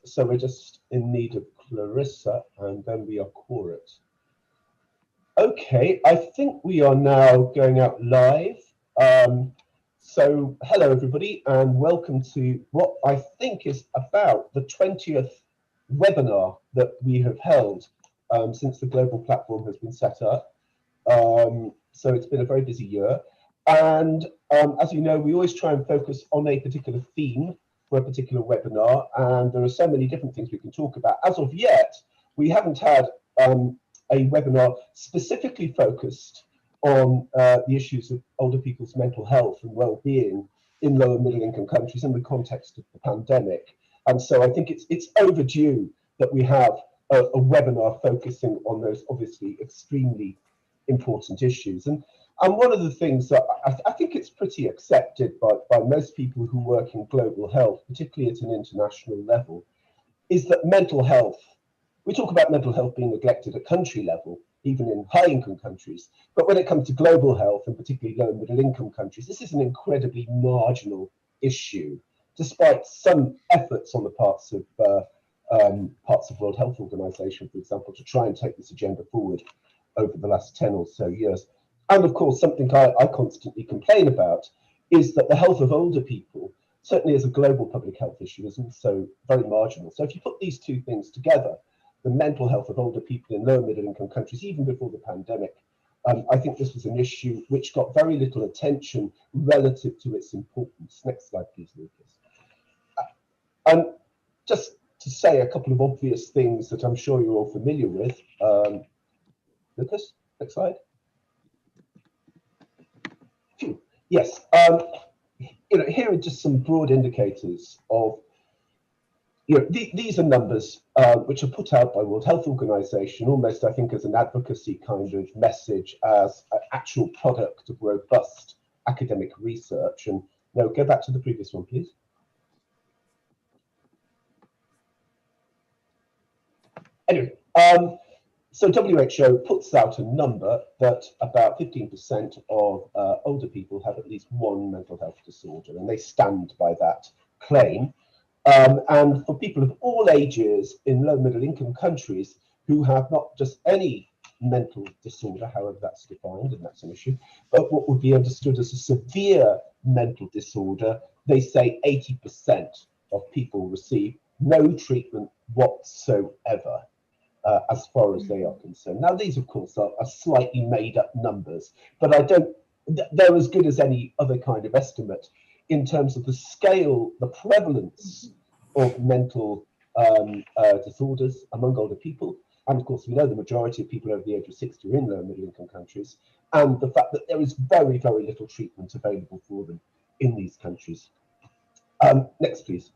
So we're just in need of Clarissa, and then we are Corit. Okay, I think we are now going out live. So hello everybody, and welcome to what I think is about the 20th webinar that we have held since the global platform has been set up. So it's been a very busy year. And as you know, we always try and focus on a particular theme for a particular webinar, and there are so many different things we can talk about. As of yet, we haven't had a webinar specifically focused on the issues of older people's mental health and well-being in lower middle income countries in the context of the pandemic. And so I think it's overdue that we have a webinar focusing on those obviously extremely important issues. And one of the things that I think it's pretty accepted by most people who work in global health, particularly at an international level, is that mental health, we talk about mental health being neglected at country level, even in high-income countries, but when it comes to global health, and particularly low and middle-income countries, this is an incredibly marginal issue, despite some efforts on the parts of World Health Organization, for example, to try and take this agenda forward over the last 10 or so years. And of course, something I constantly complain about is that the health of older people, certainly as a global public health issue, is also very marginal. So if you put these two things together, the mental health of older people in low and middle income countries, even before the pandemic, I think this was an issue which got very little attention relative to its importance. Next slide, please, Lucas. And just to say a couple of obvious things that I'm sure you're all familiar with. Lucas, next slide. Phew. Yes, here are just some broad indicators of, these are numbers which are put out by World Health Organization, almost, I think, as an advocacy kind of message, as an actual product of robust academic research. And no, go back to the previous one, please. Anyway, so WHO puts out a number that about 15% of older people have at least one mental health disorder, and they stand by that claim. And for people of all ages in low middle income countries who have not just any mental disorder, however that's defined, and that's an issue, but what would be understood as a severe mental disorder, they say 80% of people receive no treatment whatsoever. As far as they are concerned. Now, these, of course, are slightly made up numbers, but they're as good as any other kind of estimate in terms of the scale, the prevalence of mental disorders among older people. And of course, we know the majority of people over the age of 60 are in low and middle income countries, and the fact that there is very, very little treatment available for them in these countries. Next, please.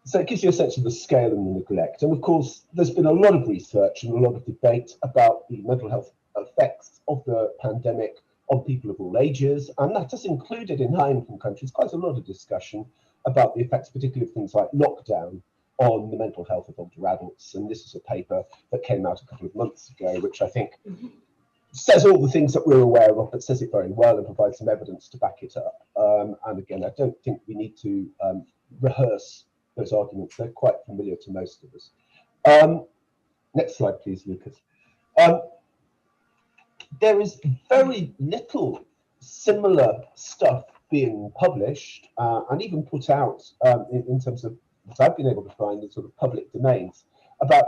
So it gives you a sense of the scale and the neglect. And of course, there's been a lot of research and a lot of debate about the mental health effects of the pandemic on people of all ages. And that has included in high-income countries quite a lot of discussion about the effects, particularly of things like lockdown, on the mental health of older adults. And this is a paper that came out a couple of months ago, which I think says all the things that we're aware of, but says it very well and provides some evidence to back it up. And again, I don't think we need to rehearse those arguments. They're quite familiar to most of us. Next slide, please, Lucas. There is very little similar stuff being published and even put out in terms of what I've been able to find in sort of public domains about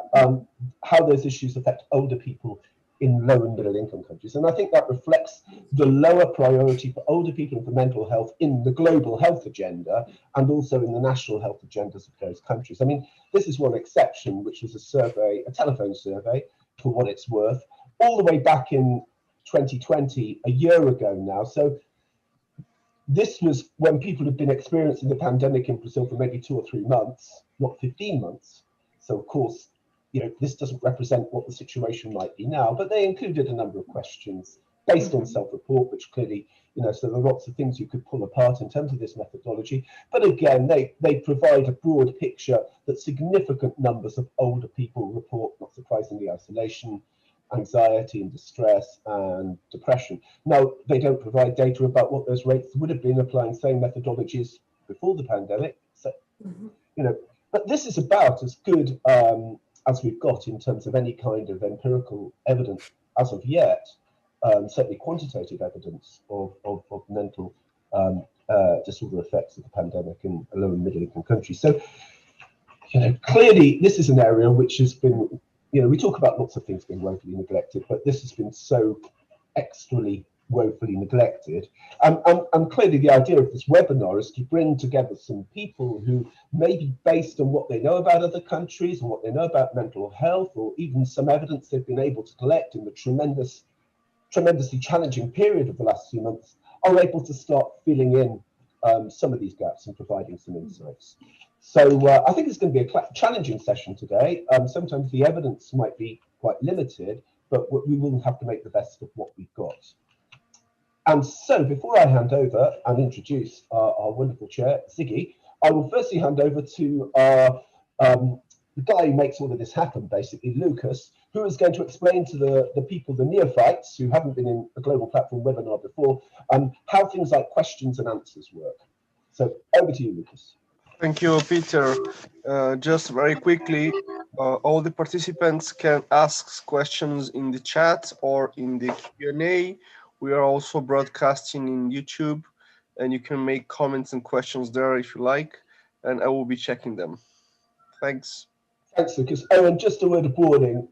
how those issues affect older people in low and middle income countries. And I think that reflects the lower priority for older people and for mental health in the global health agenda and also in the national health agendas of those countries. I mean, this is one exception, which was a survey, a telephone survey, for what it's worth, all the way back in 2020, a year ago now. So this was when people had been experiencing the pandemic in Brazil for maybe 2 or 3 months, not 15 months. So of course, this doesn't represent what the situation might be now, but they included a number of questions based on self-report, which clearly, so there are lots of things you could pull apart in terms of this methodology. But again, they provide a broad picture that significant numbers of older people report, not surprisingly, isolation, anxiety and distress and depression. Now, they don't provide data about what those rates would have been applying same methodologies before the pandemic. So, But this is about as good as we've got in terms of any kind of empirical evidence as of yet, certainly quantitative evidence of mental disorder effects of the pandemic in low and middle income countries. So, clearly this is an area which has been, we talk about lots of things being woefully neglected, but this has been so extremely woefully neglected. And clearly the idea of this webinar is to bring together some people who, maybe based on what they know about other countries and what they know about mental health, or even some evidence they've been able to collect in the tremendously challenging period of the last few months, are able to start filling in some of these gaps and providing some insights. So I think it's going to be a challenging session today. Sometimes the evidence might be quite limited, but we will have to make the best of what we've got. And so before I hand over and introduce our wonderful chair, Ziggy, I will firstly hand over to the guy who makes all of this happen, basically, Lucas, who is going to explain to the people, the neophytes who haven't been in a global platform webinar before, how things like questions and answers work. So over to you, Lucas. Thank you, Peter. Just very quickly, all the participants can ask questions in the chat or in the Q&A. We are also broadcasting in YouTube, and you can make comments and questions there if you like, and I will be checking them. Thanks. Thanks, Lucas. Oh, and just a word of warning.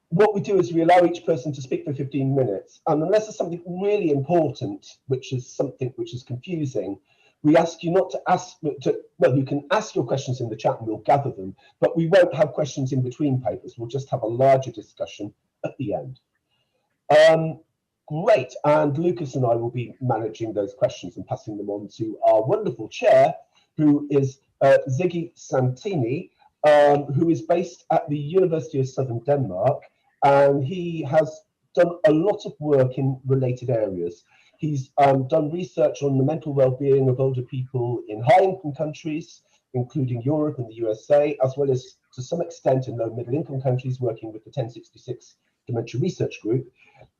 What we do is we allow each person to speak for 15 minutes. And unless there's something really important, which is something which is confusing, we ask you not to ask, well, you can ask your questions in the chat and we'll gather them, but we won't have questions in between papers. We'll just have a larger discussion at the end. Great, and Lucas and I will be managing those questions and passing them on to our wonderful chair, who is Ziggy Santini, who is based at the University of Southern Denmark, and he has done a lot of work in related areas. He's done research on the mental well-being of older people in high-income countries, including Europe and the USA, as well as to some extent in low middle-income countries, working with the 1066 Dementia Research Group.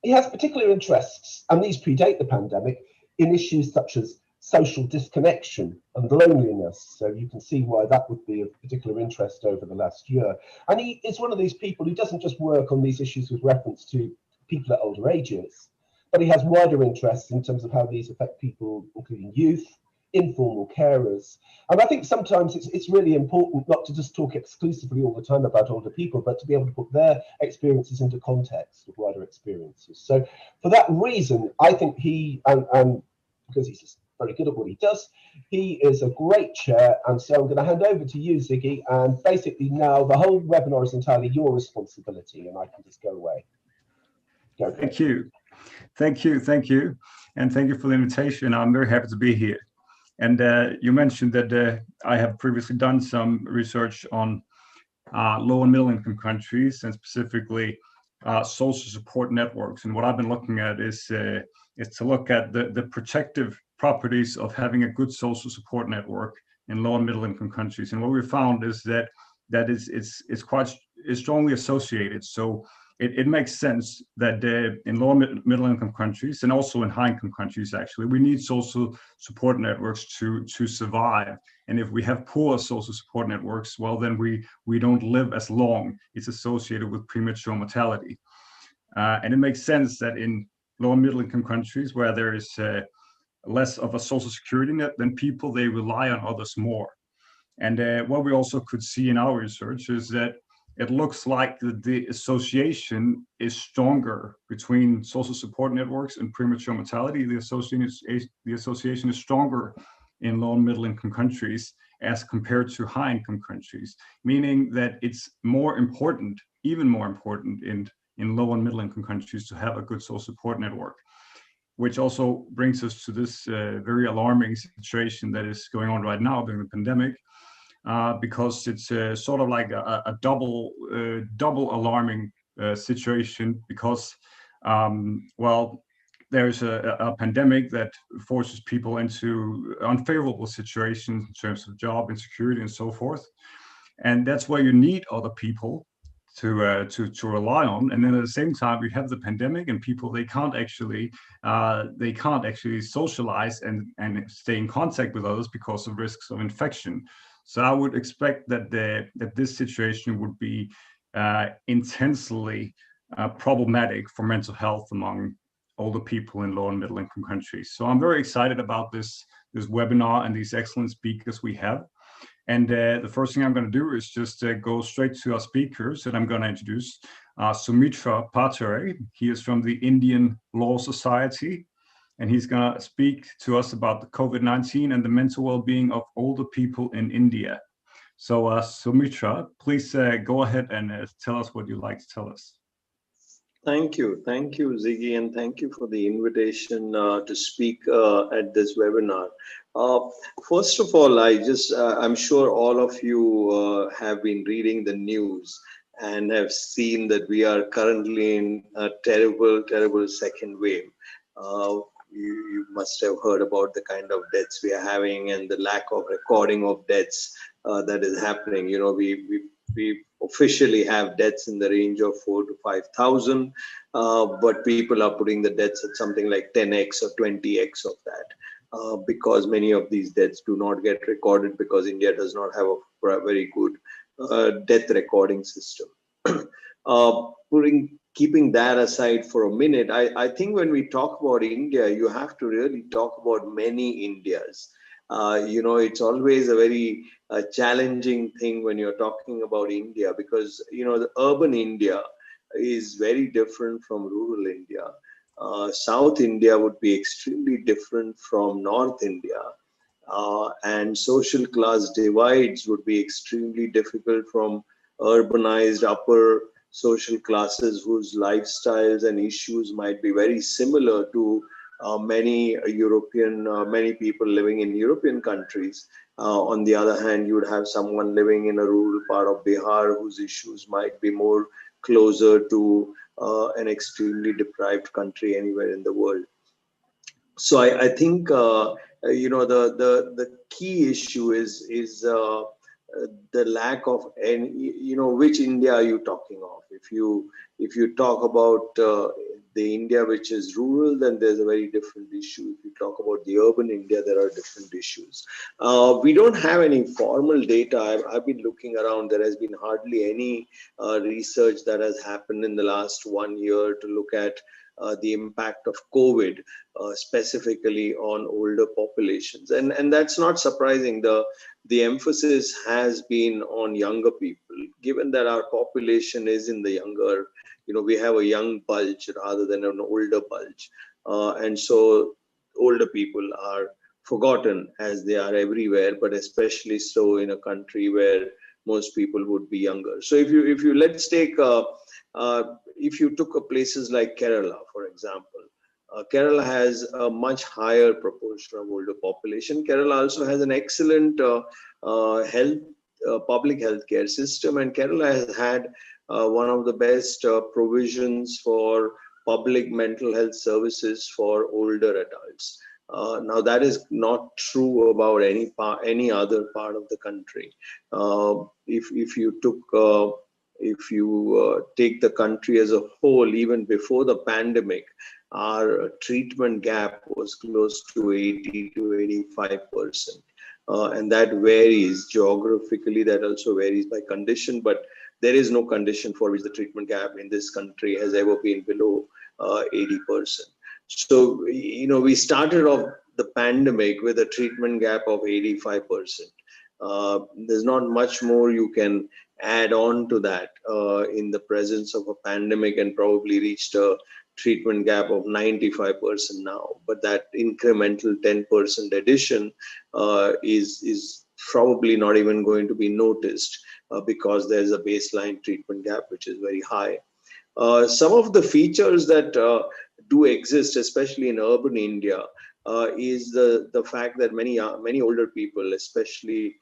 He has particular interests, and these predate the pandemic, in issues such as social disconnection and loneliness. So you can see why that would be of particular interest over the last year. And he is one of these people who doesn't just work on these issues with reference to people at older ages, but he has wider interests in terms of how these affect people, including youth, informal carers. And I think sometimes it's really important not to just talk exclusively all the time about older people, but to be able to put their experiences into context of wider experiences. So for that reason, I think he, and because he's just very good at what he does, he is a great chair. And so I'm going to hand over to you, Ziggy, and basically now the whole webinar is entirely your responsibility, and I can just go away. Thank you. Thank you. And thank you for the invitation. I'm very happy to be here. And you mentioned that I have previously done some research on low and middle income countries, and specifically social support networks. And what I've been looking at is to look at the protective properties of having a good social support network in low and middle income countries. And what we found is that it's quite strongly associated. So it makes sense that in low and middle income countries, and also in high income countries, actually, we need social support networks to survive. And if we have poor social support networks, well, then we don't live as long. It's associated with premature mortality. And it makes sense that in low and middle income countries, where there is less of a social security net, then people, they rely on others more. And what we also could see in our research is that it looks like the association is stronger between social support networks and premature mortality. The association is stronger in low and middle income countries as compared to high income countries, meaning that it's more important, even more important in low and middle income countries to have a good social support network, which also brings us to this very alarming situation that is going on right now during the pandemic. Because it's sort of like a double alarming situation, because well, there's a pandemic that forces people into unfavorable situations in terms of job insecurity and so forth, and that's where you need other people to rely on. And then at the same time, we have the pandemic, and people, they can't actually socialize and stay in contact with others because of risks of infection. So I would expect that that this situation would be intensely problematic for mental health among older people in low and middle income countries. So I'm very excited about this webinar and these excellent speakers we have. And the first thing I'm going to do is just go straight to our speakers, and I'm going to introduce Sumitra Patare. He is from the Indian Law Society, and he's going to speak to us about the COVID-19 and the mental well-being of older people in India. So Sumitra, please go ahead and tell us what you'd like to tell us. Thank you, Ziggy, and thank you for the invitation to speak at this webinar. First of all, I'm sure all of you have been reading the news and have seen that we are currently in a terrible second wave. You must have heard about the kind of deaths we are having and the lack of recording of deaths that is happening. You know, we officially have deaths in the range of 4,000 to 5,000, but people are putting the deaths at something like 10x or 20x of that, because many of these deaths do not get recorded because India does not have a very good death recording system. Keeping that aside for a minute, I think when we talk about India, you have to really talk about many Indias. You know, it's always a very challenging thing when you're talking about India, because, you know, the urban India is very different from rural India. South India would be extremely different from North India. And social class divides would be extremely difficult from urbanized upper social classes whose lifestyles and issues might be very similar to many people living in European countries. On the other hand, you would have someone living in a rural part of Bihar whose issues might be more closer to an extremely deprived country anywhere in the world. So I think you know, the key issue is the lack of any, you know, which India are you talking of? If you talk about the India which is rural, then there's a very different issue. If you talk about the urban India, there are different issues. We don't have any formal data. I've been looking around. There has been hardly any research that has happened in the last 1 year to look at the impact of COVID specifically on older populations. And that's not surprising. The emphasis has been on younger people, given that our population is in the younger, you know, we have a young bulge rather than an older bulge. And so older people are forgotten, as they are everywhere, but especially so in a country where most people would be younger. So if you let's take if you took places like Kerala, for example, Kerala has a much higher proportion of older population. Kerala also has an excellent public health care system, and Kerala has had one of the best provisions for public mental health services for older adults. Now that is not true about any other part of the country. If you take the country as a whole, even before the pandemic, our treatment gap was close to 80 to 85%. And that varies geographically, that also varies by condition, but there is no condition for which the treatment gap in this country has ever been below 80%. So, you know, we started off the pandemic with a treatment gap of 85%. There's not much more you can add on to that in the presence of a pandemic, and probably reached a treatment gap of 95% now. But that incremental 10% addition is probably not even going to be noticed because there's a baseline treatment gap which is very high. Some of the features that do exist, especially in urban India, is the fact that many older people, especially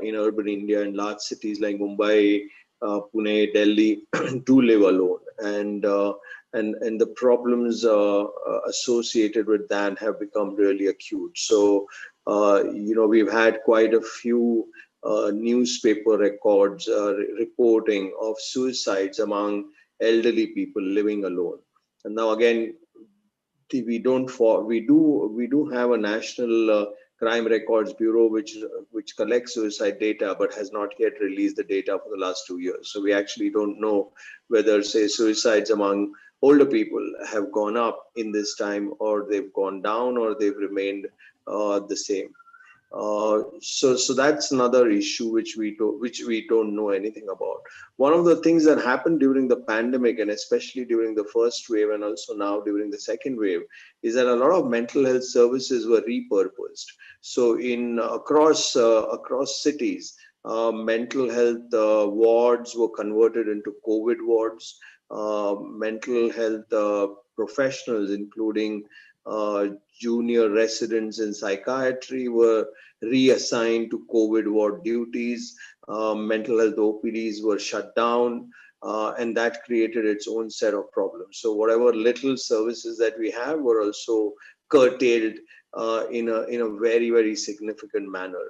in urban India and large cities like Mumbai, Pune, Delhi, do live alone, and the problems associated with that have become really acute. So, you know, we've had quite a few newspaper records reporting of suicides among elderly people living alone. And now again, we do have a national Crime Records Bureau, which collects suicide data but has not yet released the data for the last 2 years. So we actually don't know whether, say, suicides among older people have gone up in this time, or they've gone down, or they've remained the same. So that's another issue which we don't know anything about. One of the things that happened during the pandemic, and especially during the first wave and also now during the second wave, is that a lot of mental health services were repurposed. So across cities, mental health wards were converted into COVID wards. Mental health professionals, including junior residents in psychiatry, were reassigned to COVID ward duties. Mental health OPDs were shut down, and that created its own set of problems. So whatever little services that we have were also curtailed in a very, very significant manner.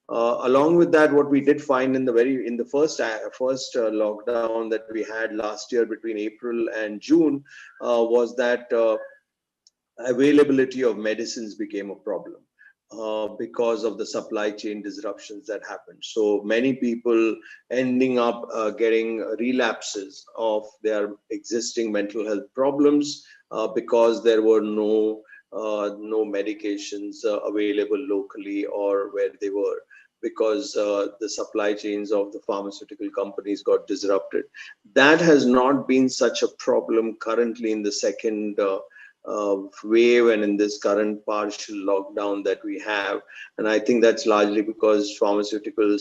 Along with that, what we did find in the first lockdown that we had last year between April and June was that availability of medicines became a problem because of the supply chain disruptions that happened. So many people ending up getting relapses of their existing mental health problems because there were no medications available locally or where they were, because the supply chains of the pharmaceutical companies got disrupted. That has not been such a problem currently in the second wave and in this current partial lockdown that we have. And I think that's largely because pharmaceutical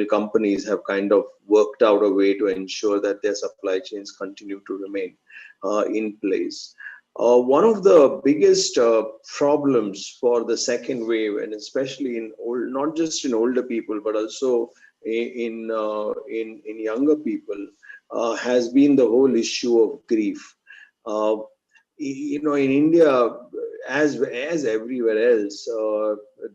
companies have kind of worked out a way to ensure that their supply chains continue to remain in place. One of the biggest problems for the second wave, and especially not just in older people, but also in younger people, has been the whole issue of grief. In India, as everywhere else,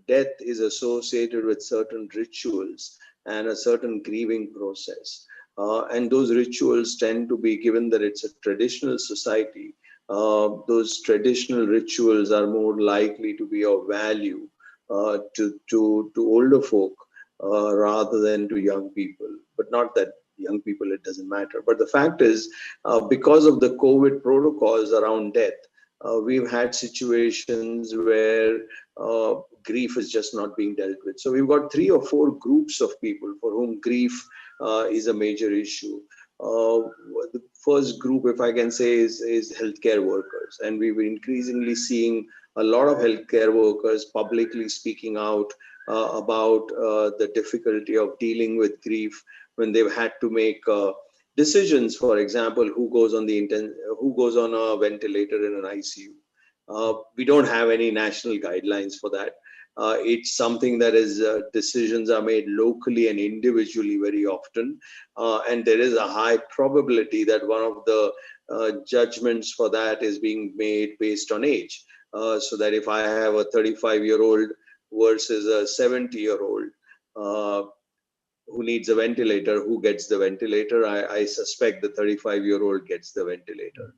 death is associated with certain rituals and a certain grieving process. And those rituals tend to be, given that it's a traditional society, those traditional rituals are more likely to be of value to older folk rather than to young people. But not that young people, it doesn't matter. But the fact is, because of the COVID protocols around death, we've had situations where grief is just not being dealt with. So we've got 3 or 4 groups of people for whom grief is a major issue. The first group, if I can say, is healthcare workers. And we were increasingly seeing a lot of healthcare workers publicly speaking out about the difficulty of dealing with grief when they've had to make decisions. For example, who goes on a ventilator in an ICU. We don't have any national guidelines for that. It's something that is decisions are made locally and individually very often, and there is a high probability that one of the judgments for that is being made based on age. So that if I have a 35-year-old versus a 70-year-old who needs a ventilator, who gets the ventilator? I suspect the 35-year-old gets the ventilator.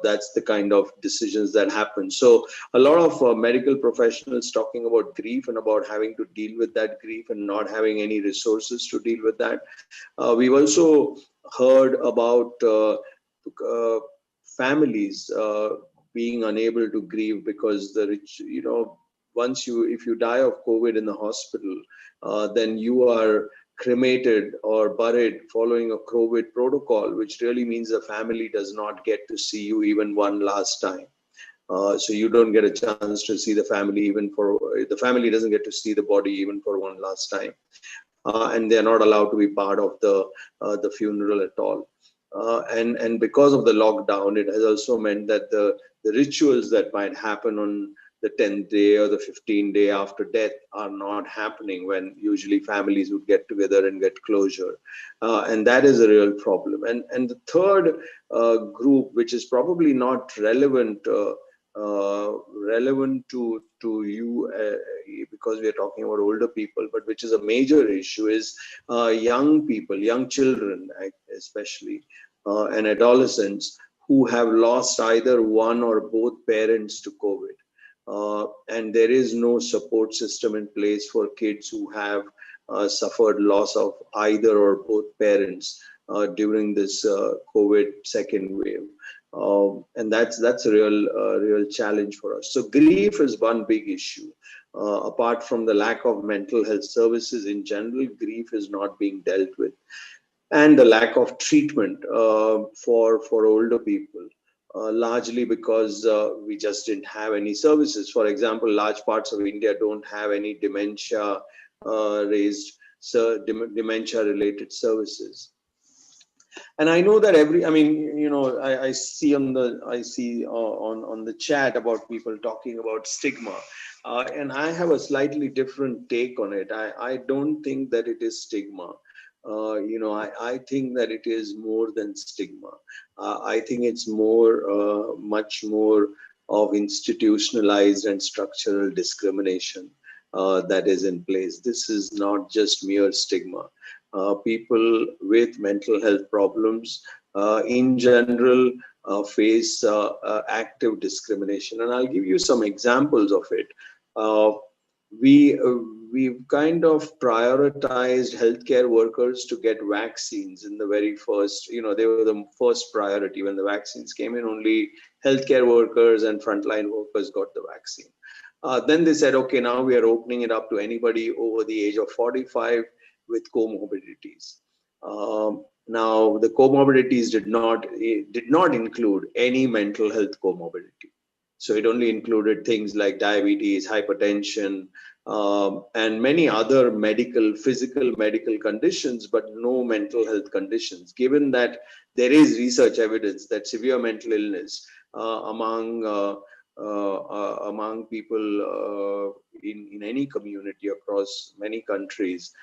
That's the kind of decisions that happen. So a lot of medical professionals talking about grief and about having to deal with that grief and not having any resources to deal with that. We've also heard about families being unable to grieve because if you die of COVID in the hospital, then you are cremated or buried following a COVID protocol, which really means the family does not get to see you even one last time. So you don't get a chance to see the family the family doesn't get to see the body even for one last time. And they're not allowed to be part of the funeral at all. And because of the lockdown, it has also meant that the rituals that might happen on the 10th day or the 15th day after death are not happening, when usually families would get together and get closure. And that is a real problem. And the third group, which is probably not relevant to you because we are talking about older people, but which is a major issue, is young people, young children especially, and adolescents who have lost either one or both parents to COVID. and there is no support system in place for kids who have suffered loss of either or both parents during this COVID second wave. And that's a real challenge for us. So grief is one big issue. Apart from the lack of mental health services in general, grief is not being dealt with, and the lack of treatment for older people. Largely because we just didn't have any services. For example, large parts of India don't have any dementia related services. And I know that I see on the chat about people talking about stigma, and I have a slightly different take on it. I don't think that it is stigma. I think that it is more than stigma. I think it's much more of institutionalized and structural discrimination that is in place. This is not just mere stigma. People with mental health problems in general face active discrimination. And I'll give you some examples of it. We've kind of prioritized healthcare workers to get vaccines in the very first, they were the first priority. When the vaccines came in, only healthcare workers and frontline workers got the vaccine. Then they said, okay, now we are opening it up to anybody over the age of 45 with comorbidities. Now, the comorbidities did not include any mental health comorbidity. So it only included things like diabetes, hypertension, and many other physical medical conditions, but no mental health conditions. Given that there is research evidence that severe mental illness among people in any community across many countries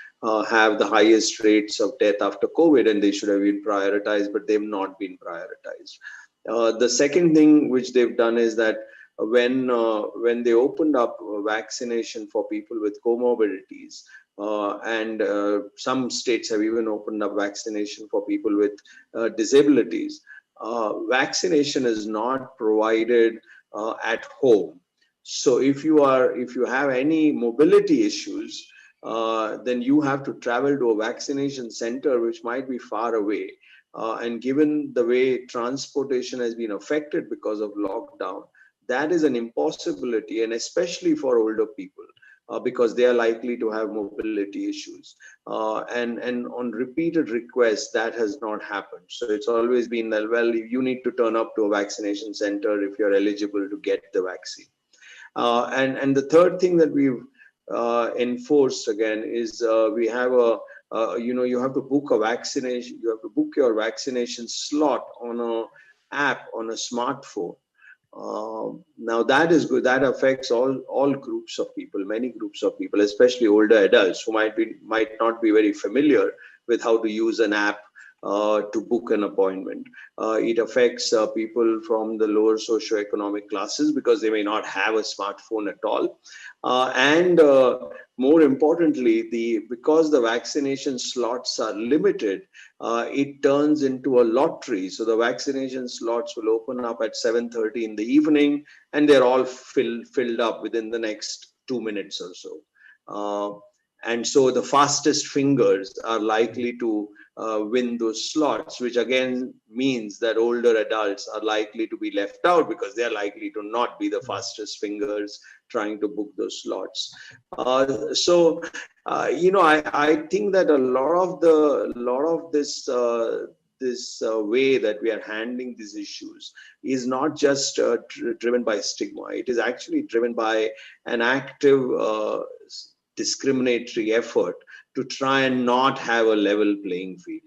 have the highest rates of death after COVID, and they should have been prioritized, but they've not been prioritized. The second thing which they've done is that when they opened up vaccination for people with comorbidities, and some states have even opened up vaccination for people with disabilities, vaccination is not provided at home. So if you have any mobility issues, then you have to travel to a vaccination center which might be far away. And given the way transportation has been affected because of lockdown, that is an impossibility, and especially for older people, because they are likely to have mobility issues. And on repeated requests, that has not happened. So it's always been that, well, you need to turn up to a vaccination center if you're eligible to get the vaccine. And the third thing that we've enforced again is we have you have to book a vaccination. You have to book your vaccination slot on an app on a smartphone. Now that is good. That affects all groups of people, many groups of people, especially older adults who might not be very familiar with how to use an app to book an appointment. It affects people from the lower socioeconomic classes because they may not have a smartphone at all. And more importantly, because the vaccination slots are limited, it turns into a lottery. So the vaccination slots will open up at 7:30 in the evening, and they're all filled up within the next 2 minutes or so. And so the fastest fingers are likely to win those slots, which again means that older adults are likely to be left out because they're likely to not be the fastest fingers trying to book those slots. I think that a lot of this way that we are handling these issues is not just driven by stigma. It is actually driven by an active discriminatory effort to try and not have a level playing field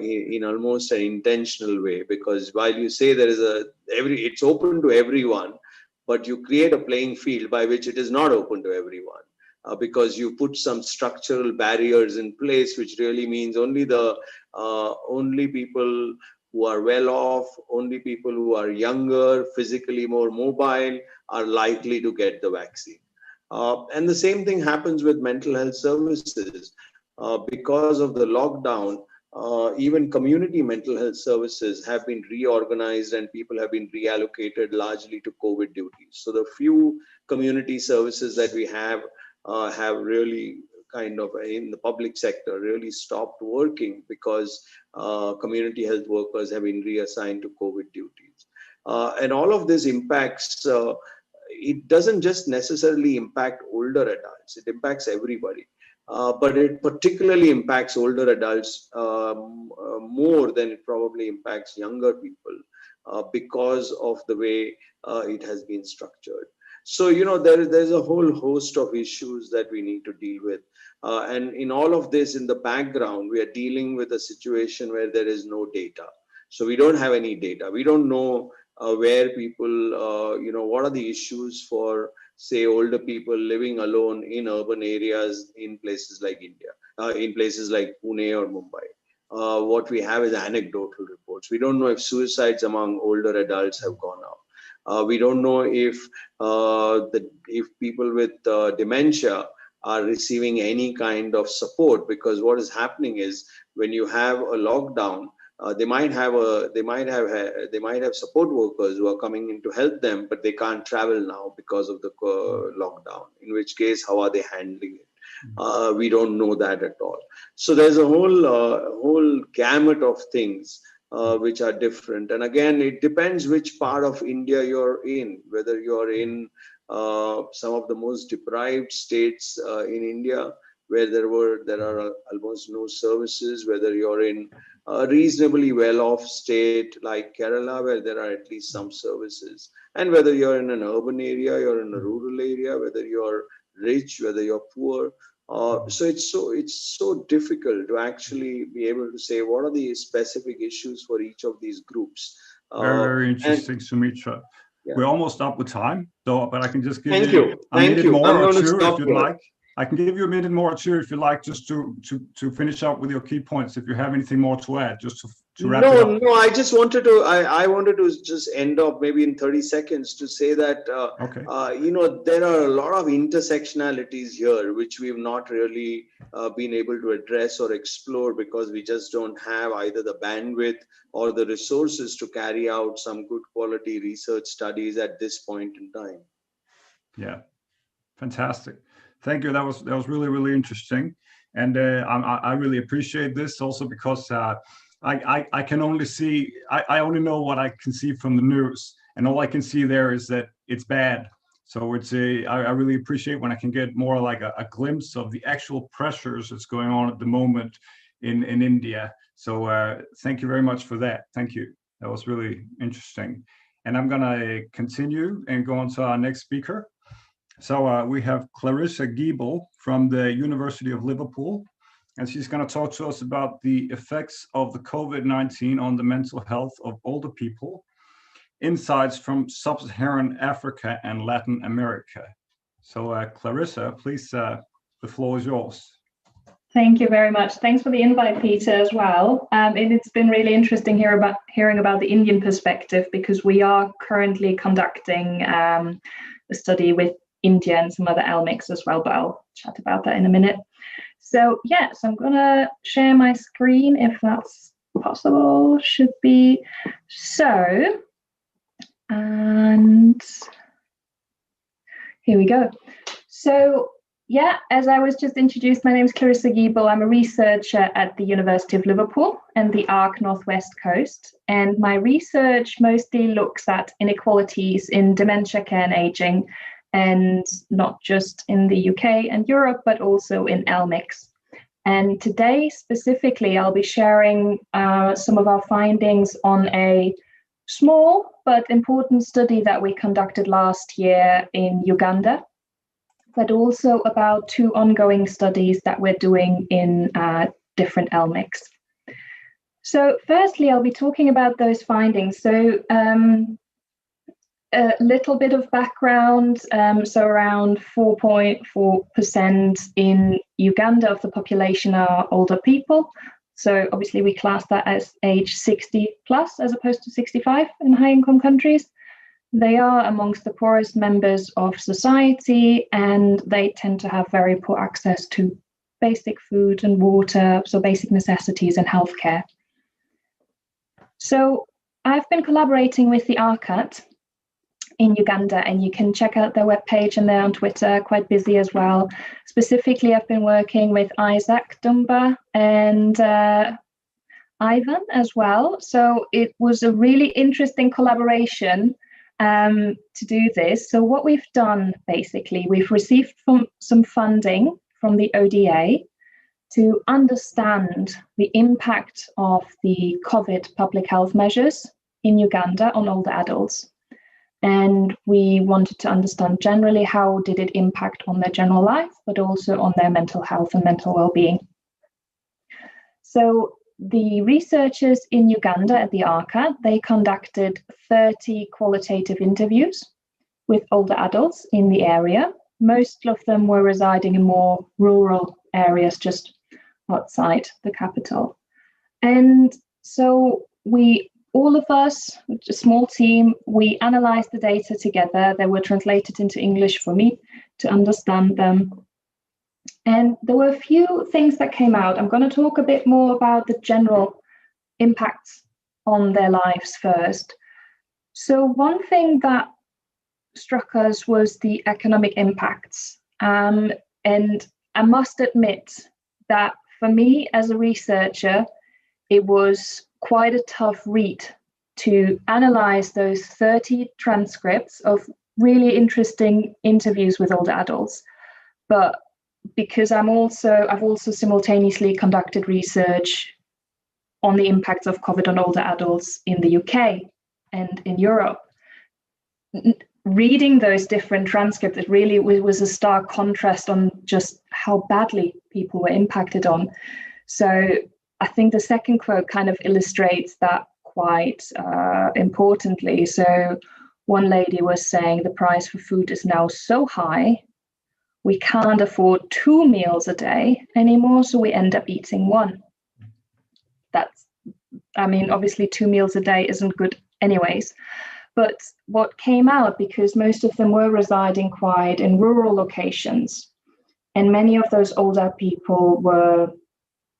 in almost an intentional way. Because while you say it's open to everyone, but you create a playing field by which it is not open to everyone. Because you put some structural barriers in place, which really means only people who are well off, only people who are younger, physically more mobile, are likely to get the vaccine. And the same thing happens with mental health services. Because of the lockdown, even community mental health services have been reorganized and people have been reallocated largely to COVID duties. So the few community services that we have really kind of in the public sector really stopped working because community health workers have been reassigned to COVID duties. And all of this impacts, it doesn't just necessarily impact older adults, it impacts everybody. But it particularly impacts older adults more than it probably impacts younger people because of the way it has been structured. So, there's a whole host of issues that we need to deal with. And in all of this, in the background, we are dealing with a situation where there is no data. So we don't have any data. We don't know where people, what are the issues for, say, older people living alone in urban areas in places like India, in places like Pune or Mumbai. What we have is anecdotal reports. We don't know if suicides among older adults have gone up. We don't know if people with dementia are receiving any kind of support, because what is happening is when you have a lockdown, they might have support workers who are coming in to help them, but they can't travel now because of the lockdown. In which case, how are they handling it? We don't know that at all. So there's a whole gamut of things which are different. And again, it depends which part of India you're in, whether you're in some of the most deprived states in India, where there are almost no services, whether you're in a reasonably well-off state like Kerala, where there are at least some services, and whether you're in an urban area, you're in a rural area, whether you're rich, whether you're poor. So it's so difficult to actually be able to say what are the specific issues for each of these groups. Very interesting, Sumitra. Yeah. We're almost up with time, though, but I can just give Thank you you. a minute more or two if you'd here. like. I can give you a minute more or two if you like, just to finish up with your key points. If you have anything more to add, just to wrap it up. No, I just wanted to. I wanted to just end up maybe in 30 seconds to say that there are a lot of intersectionalities here which we've not really been able to address or explore because we just don't have either the bandwidth or the resources to carry out some good quality research studies at this point in time. Yeah, fantastic. Thank you. That was really, really interesting, and I really appreciate this also because I can only see I only know what I can see from the news, and all I can see there is that it's bad. So I really appreciate when I can get more like a glimpse of the actual pressures that's going on at the moment in India. So thank you very much for that. Thank you. That was really interesting, and I'm gonna continue and go on to our next speaker. So we have Clarissa Giebel from the University of Liverpool, and she's going to talk to us about the effects of the COVID-19 on the mental health of older people, insights from sub-Saharan Africa and Latin America. So Clarissa, please, the floor is yours. Thank you very much. Thanks for the invite, Peter, as well. And it's been really interesting hearing about the Indian perspective, because we are currently conducting a study with India and some other LMICs as well, but I'll chat about that in a minute. So yes, I'm gonna share my screen if that's possible. Should be so. And here we go. So yeah, as I was just introduced, my name is Clarissa Giebel. I'm a researcher at the University of Liverpool and the ARC Northwest Coast. And my research mostly looks at inequalities in dementia care and aging, and not just in the UK and Europe, but also in LMICs. And today, specifically, I'll be sharing some of our findings on a small but important study that we conducted last year in Uganda, but also about 2 ongoing studies that we're doing in different LMICs. So firstly, I'll be talking about those findings. So a little bit of background, so around 4.4% in Uganda of the population are older people. So obviously we class that as age 60 plus as opposed to 65 in high income countries. They are amongst the poorest members of society, and they tend to have very poor access to basic food and water, so basic necessities and healthcare. So I've been collaborating with the ARCAT in Uganda, and you can check out their webpage, and they're on Twitter, quite busy as well. Specifically, I've been working with Isaac Dumba and Ivan as well. So it was a really interesting collaboration to do this. So what we've done, basically, we've received some funding from the ODA to understand the impact of the COVID public health measures in Uganda on older adults. And we wanted to understand generally how did it impact on their general life, but also on their mental health and mental well-being. So the researchers in Uganda at the ARCAT, they conducted 30 qualitative interviews with older adults in the area. Most of them were residing in more rural areas just outside the capital. And so all of us, a small team, we analyzed the data together. They were translated into English for me to understand them. And there were a few things that came out. I'm going to talk a bit more about the general impacts on their lives first. So one thing that struck us was the economic impacts. And I must admit that for me as a researcher, it was quite a tough read to analyze those 30 transcripts of really interesting interviews with older adults. But because I've also simultaneously conducted research on the impacts of COVID on older adults in the UK and in Europe. Reading those different transcripts, it really was a stark contrast on just how badly people were impacted on. So I think the second quote kind of illustrates that quite importantly. So one lady was saying the price for food is now so high, we can't afford 2 meals a day anymore, so we end up eating one. Obviously 2 meals a day isn't good anyways. But what came out, because most of them were residing quite in rural locations, and many of those older people were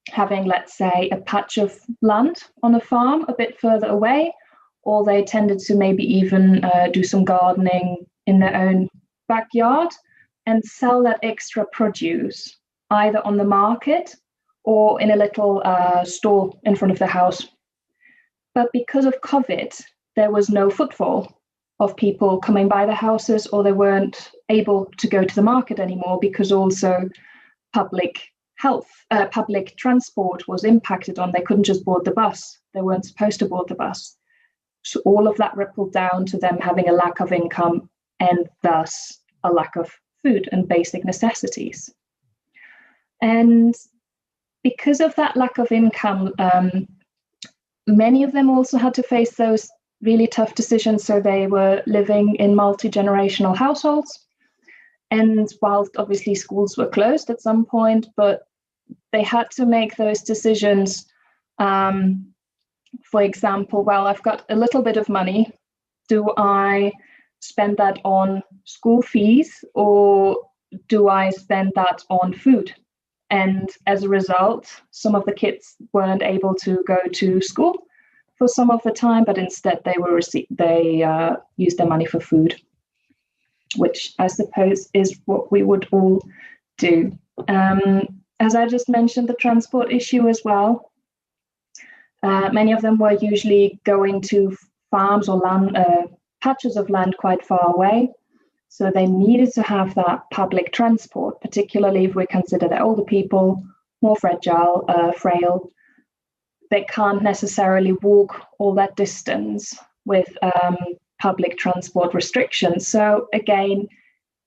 having, let's say, a patch of land on a farm a bit further away, or they tended to maybe even do some gardening in their own backyard and sell that extra produce either on the market or in a little store in front of the house. But because of COVID, there was no footfall of people coming by the houses, or they weren't able to go to the market anymore because also public transport was impacted on. They couldn't just board the bus. They weren't supposed to board the bus. So all of that rippled down to them having a lack of income and thus a lack of food and basic necessities. And because of that lack of income, many of them also had to face those really tough decisions. So they were living in multi-generational households. And whilst obviously schools were closed at some point, but they had to make those decisions. For example, well, I've got a little bit of money. Do I spend that on school fees, or do I spend that on food? And as a result, some of the kids weren't able to go to school for some of the time, but instead they used their money for food, which I suppose is what we would all do. As I just mentioned, the transport issue as well. Many of them were usually going to farms or land, patches of land quite far away. So they needed to have that public transport, particularly if we consider that older people, more fragile, frail. They can't necessarily walk all that distance with public transport restrictions. So again,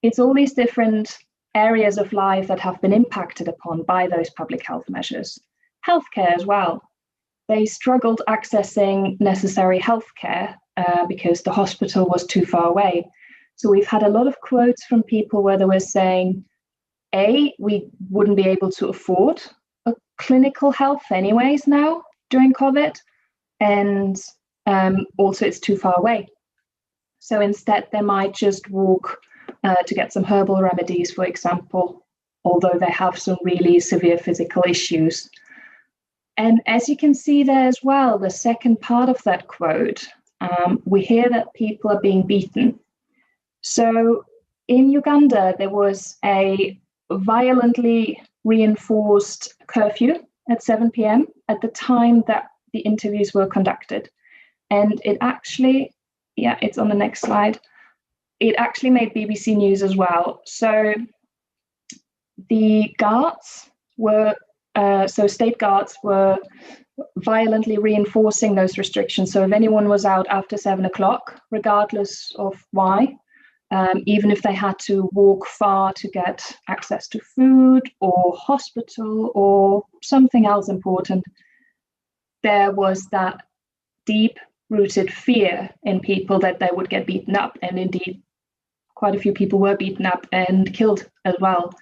it's all these different areas of life that have been impacted upon by those public health measures. Healthcare as well. They struggled accessing necessary healthcare because the hospital was too far away. So we've had a lot of quotes from people where they were saying, A, we wouldn't be able to afford a clinical health anyways now during COVID, and also it's too far away. So instead they might just walk to get some herbal remedies, for example, although they have some really severe physical issues. And as you can see there as well, the second part of that quote, we hear that people are being beaten. So in Uganda, there was a violently reinforced curfew at 7 p.m. at the time that the interviews were conducted. And it actually, yeah, it's on the next slide. It actually made BBC News as well. So the guards were, state guards were violently reinforcing those restrictions. So if anyone was out after 7 o'clock, regardless of why, even if they had to walk far to get access to food or hospital or something else important, there was that deep-rooted fear in people that they would get beaten up. And indeed, quite a few people were beaten up and killed as well.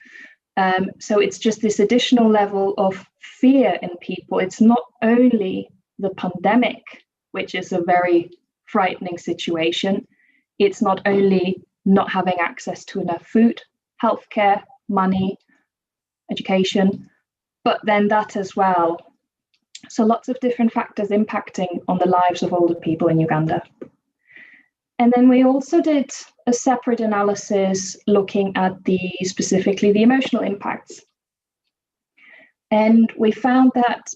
So it's just this additional level of fear in people. It's not only the pandemic, which is a very frightening situation. It's not only not having access to enough food, healthcare, money, education, but then that as well. So lots of different factors impacting on the lives of older people in Uganda. And then we also did a separate analysis looking at specifically the emotional impacts. And we found that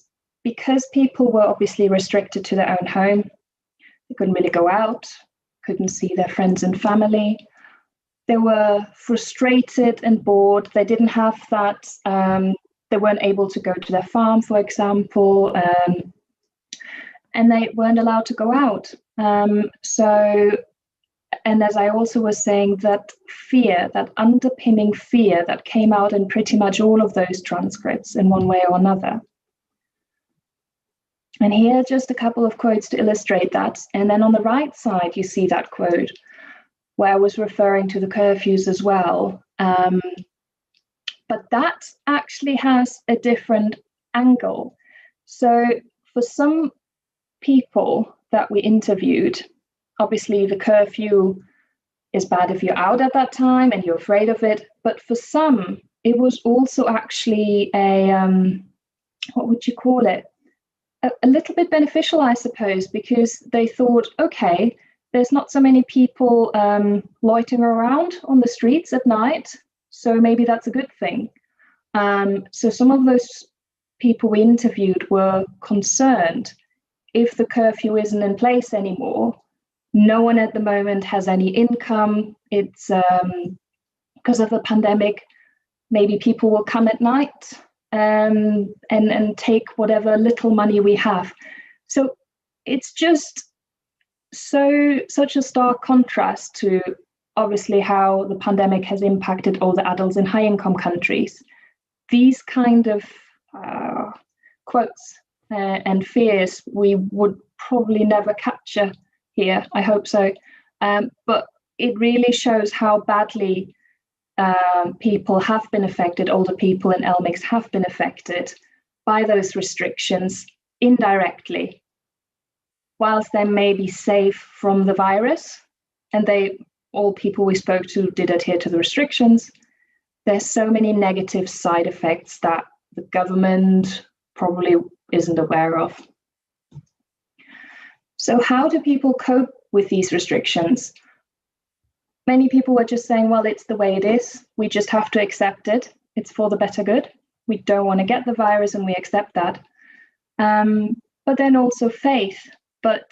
because people were obviously restricted to their own home, they couldn't really go out, couldn't see their friends and family. They were frustrated and bored. They didn't have that, they weren't able to go to their farm, for example, and they weren't allowed to go out. And as I also was saying, that fear, that underpinning fear that came out in pretty much all of those transcripts in one way or another. And here, just a couple of quotes to illustrate that. And then on the right side, you see that quote where I was referring to the curfews as well. But that actually has a different angle. So for some people that we interviewed, obviously the curfew is bad if you're out at that time and you're afraid of it. But for some, it was also actually what would you call it? A little bit beneficial, I suppose, because they thought, okay, there's not so many people loitering around on the streets at night, so maybe that's a good thing. So some of those people we interviewed were concerned if the curfew isn't in place anymore. No one at the moment has any income. It's because of the pandemic, maybe people will come at night and take whatever little money we have. So it's just such a stark contrast to obviously how the pandemic has impacted all the adults in high income countries. These kind of quotes and fears we would probably never capture here. I hope so. But it really shows how badly people have been affected, older people in LMICs have been affected by those restrictions indirectly. Whilst they may be safe from the virus, and all people we spoke to did adhere to the restrictions, there's so many negative side effects that the government probably isn't aware of. So how do people cope with these restrictions? Many people were just saying, well, it's the way it is. We just have to accept it. It's for the better good. We don't want to get the virus and we accept that. But then also faith. But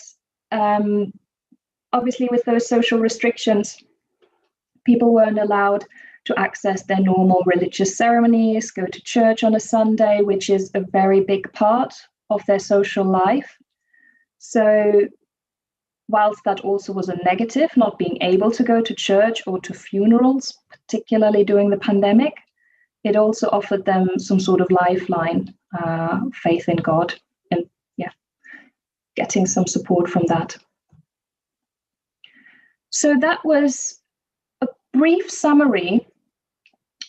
obviously with those social restrictions, people weren't allowed to access their normal religious ceremonies, go to church on a Sunday, which is a very big part of their social life. So whilst that also was a negative, not being able to go to church or to funerals, particularly during the pandemic, it also offered them some sort of lifeline, faith in God, and getting some support from that. So that was a brief summary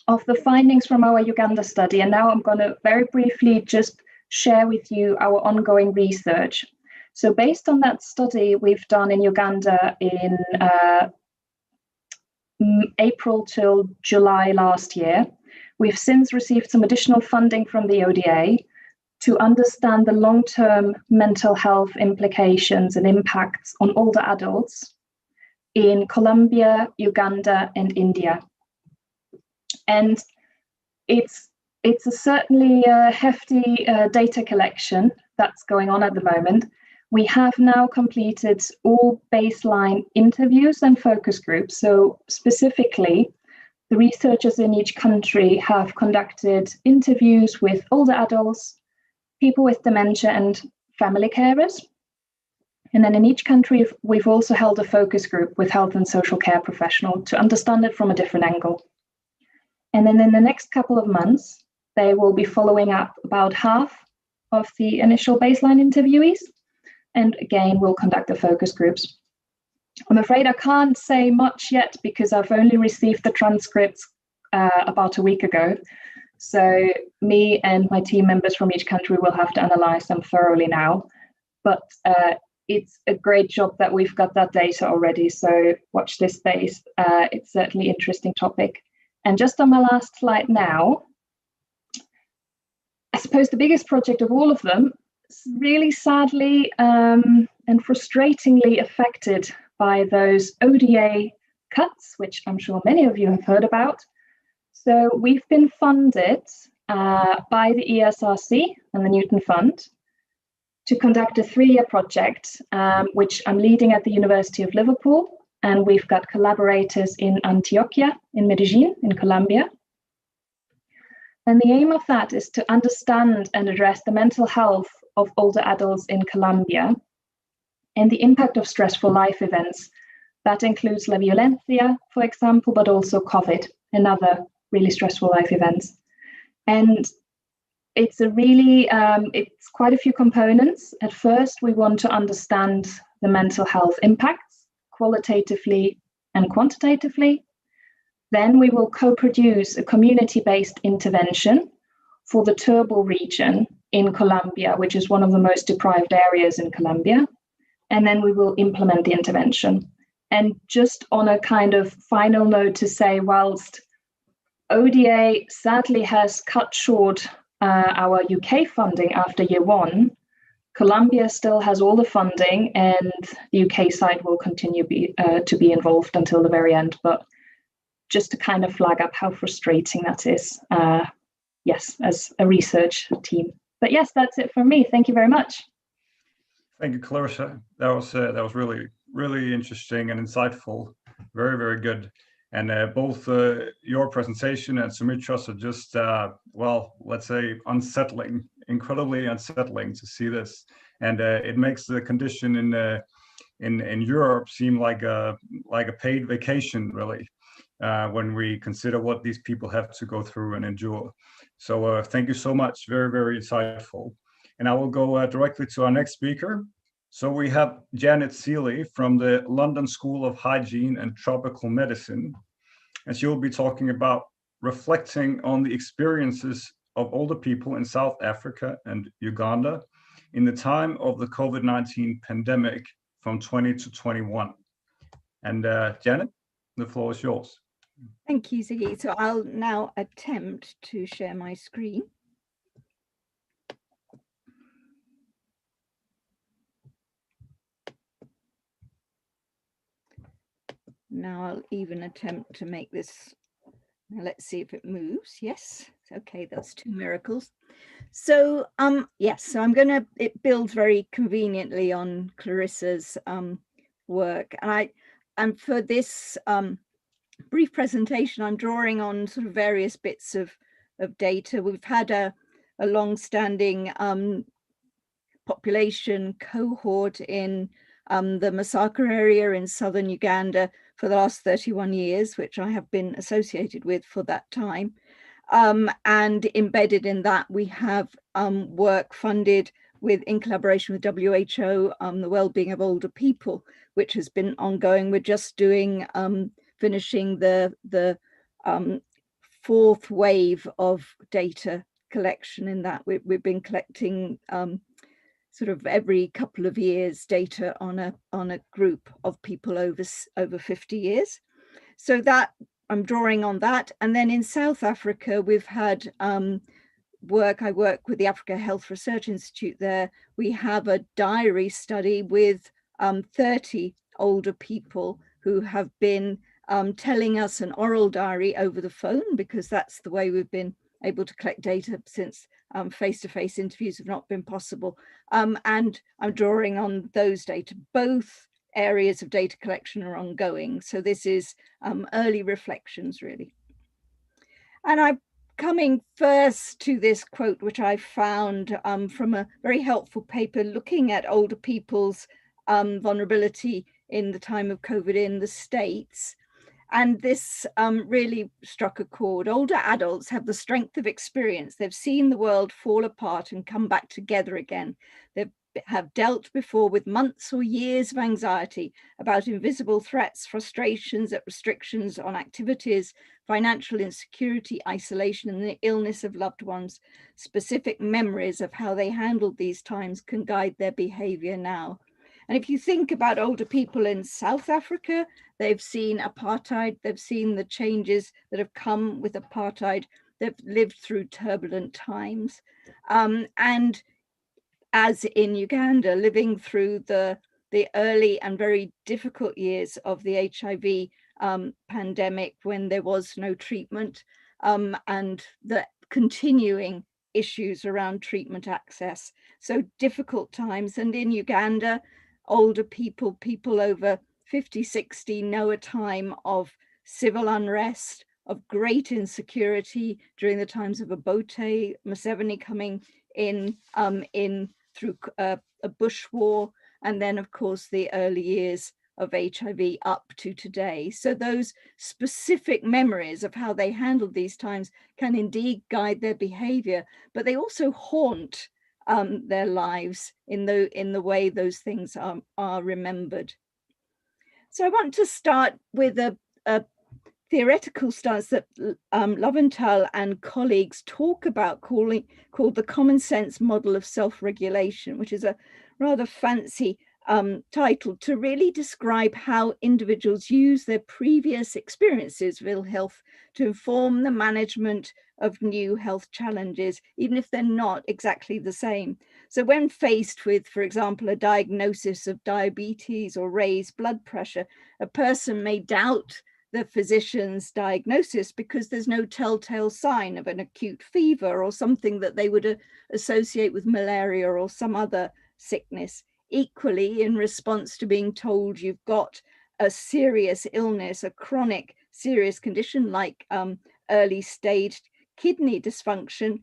of the findings from our Uganda study. And now I'm going to very briefly just share with you our ongoing research. So based on that study we've done in Uganda in April till July last year, We've since received some additional funding from the ODA to understand the long-term mental health implications and impacts on older adults in Colombia, Uganda, and India. And it's certainly a hefty data collection that's going on at the moment. We have now completed all baseline interviews and focus groups. So specifically, the researchers in each country have conducted interviews with older adults, people with dementia, and family carers. And then in each country, we've also held a focus group with health and social care professionals to understand it from a different angle. And then in the next couple of months, they will be following up about half of the initial baseline interviewees. And again, we'll conduct the focus groups. I'm afraid I can't say much yet because I've only received the transcripts about a week ago. So me and my team members from each country will have to analyze them thoroughly now. But it's a great job that we've got that data already. So watch this space. It's certainly an interesting topic. And just on my last slide now, I suppose the biggest project of all of them is really sadly and frustratingly affected by those ODA cuts, which I'm sure many of you have heard about. So we've been funded by the ESRC and the Newton Fund to conduct a 3-year project, which I'm leading at the University of Liverpool. And we've got collaborators in Antioquia, in Medellin, in Colombia. And the aim of that is to understand and address the mental health of older adults in Colombia and the impact of stressful life events. That includes la violencia, for example, but also COVID and other really stressful life events. And it's a really, it's quite a few components. At first, we want to understand the mental health impacts qualitatively and quantitatively. Then we will co-produce a community-based intervention for the Turbo region in Colombia, which is one of the most deprived areas in Colombia. And then we will implement the intervention. And just on a kind of final note to say, whilst ODA sadly has cut short our UK funding after year 1, Colombia still has all the funding, and the UK side will continue to be involved until the very end. But just to kind of flag up how frustrating that is, yes, as a research team. But yes, that's it from me. Thank you very much. Thank you, Clarissa. That was really interesting and insightful. Very, very good. And both your presentation and Sumitra's are just, well, let's say unsettling, incredibly unsettling to see this. And it makes the condition in Europe seem like a paid vacation, really, when we consider what these people have to go through and endure. So thank you so much. Very, very insightful. And I will go directly to our next speaker. So we have Janet Seeley from the London School of Hygiene and Tropical Medicine, and she will be talking about reflecting on the experiences of older people in South Africa and Uganda in the time of the COVID-19 pandemic from 20 to 21. And Janet, the floor is yours. Thank you, Ziggy. So I'll now attempt to share my screen. Now I'll even attempt to make this, let's see if it moves. Yes, okay, that's 2 miracles. So yes, so I'm gonna, it builds very conveniently on Clarissa's work. And for this brief presentation, I'm drawing on sort of various bits of data. We've had a long-standing population cohort in the Masaka area in southern Uganda for the last 31 years, which I have been associated with for that time. And embedded in that, we have work funded in collaboration with WHO, the well-being of older people, which has been ongoing. We're just doing, finishing the 4th wave of data collection in that. We've been collecting sort of every couple of years data on a group of people over 50 years. So that I'm drawing on that. And then in South Africa, we've had I work with the Africa Health Research Institute there. We have a diary study with 30 older people who have been telling us an oral diary over the phone, because that's the way we've been able to collect data since face-to-face interviews have not been possible. And I'm drawing on those data. Both areas of data collection are ongoing. So this is early reflections, really. And I'm coming first to this quote, which I found from a very helpful paper looking at older people's vulnerability in the time of COVID in the States. And this really struck a chord. Older adults have the strength of experience. They've seen the world fall apart and come back together again. They have dealt before with months or years of anxiety about invisible threats, frustrations at restrictions on activities, financial insecurity, isolation, and the illness of loved ones. Specific memories of how they handled these times can guide their behavior now. And if you think about older people in South Africa, they've seen apartheid, they've seen the changes that have come with apartheid, they've lived through turbulent times. And as in Uganda, living through the early and very difficult years of the HIV pandemic when there was no treatment, and the continuing issues around treatment access. So difficult times. And in Uganda, older people over 50, 60 know a time of civil unrest, of great insecurity during the times of Obote, Museveni coming in through a bush war, and then of course the early years of HIV up to today. So those specific memories of how they handled these times can indeed guide their behavior, but they also haunt their lives in the way those things are remembered. So I want to start with a theoretical stance that Loventhal and colleagues talk about, called the common sense model of self-regulation, which is a rather fancy title to really describe how individuals use their previous experiences of ill health to inform the management of new health challenges, even if they're not exactly the same. So when faced with, for example, a diagnosis of diabetes or raised blood pressure, a person may doubt the physician's diagnosis because there's no telltale sign of an acute fever or something that they would associate with malaria or some other sickness. Equally, in response to being told you've got a serious illness, a chronic serious condition like early stage kidney dysfunction,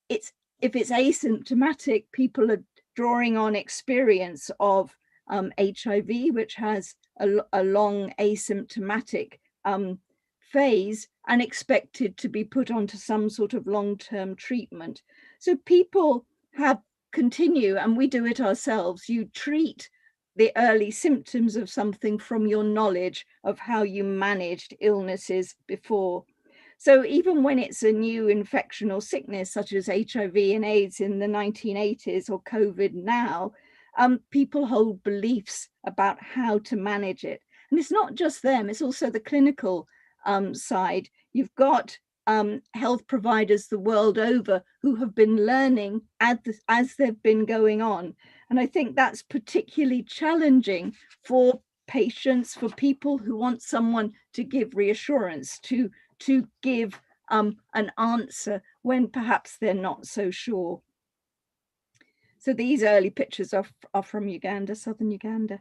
if it's asymptomatic, people are drawing on experience of HIV, which has a long asymptomatic phase, and expected to be put onto some sort of long-term treatment. So people continue, and we do it ourselves. You treat the early symptoms of something from your knowledge of how you managed illnesses before. So even when it's a new infection or sickness, such as HIV and AIDS in the 1980s or COVID now, people hold beliefs about how to manage it. And it's not just them, it's also the clinical side. You've got health providers the world over who have been learning as they've been going on. And I think that's particularly challenging for patients, for people who want someone to give reassurance, to give an answer when perhaps they're not so sure. So these early pictures are from Uganda, southern Uganda.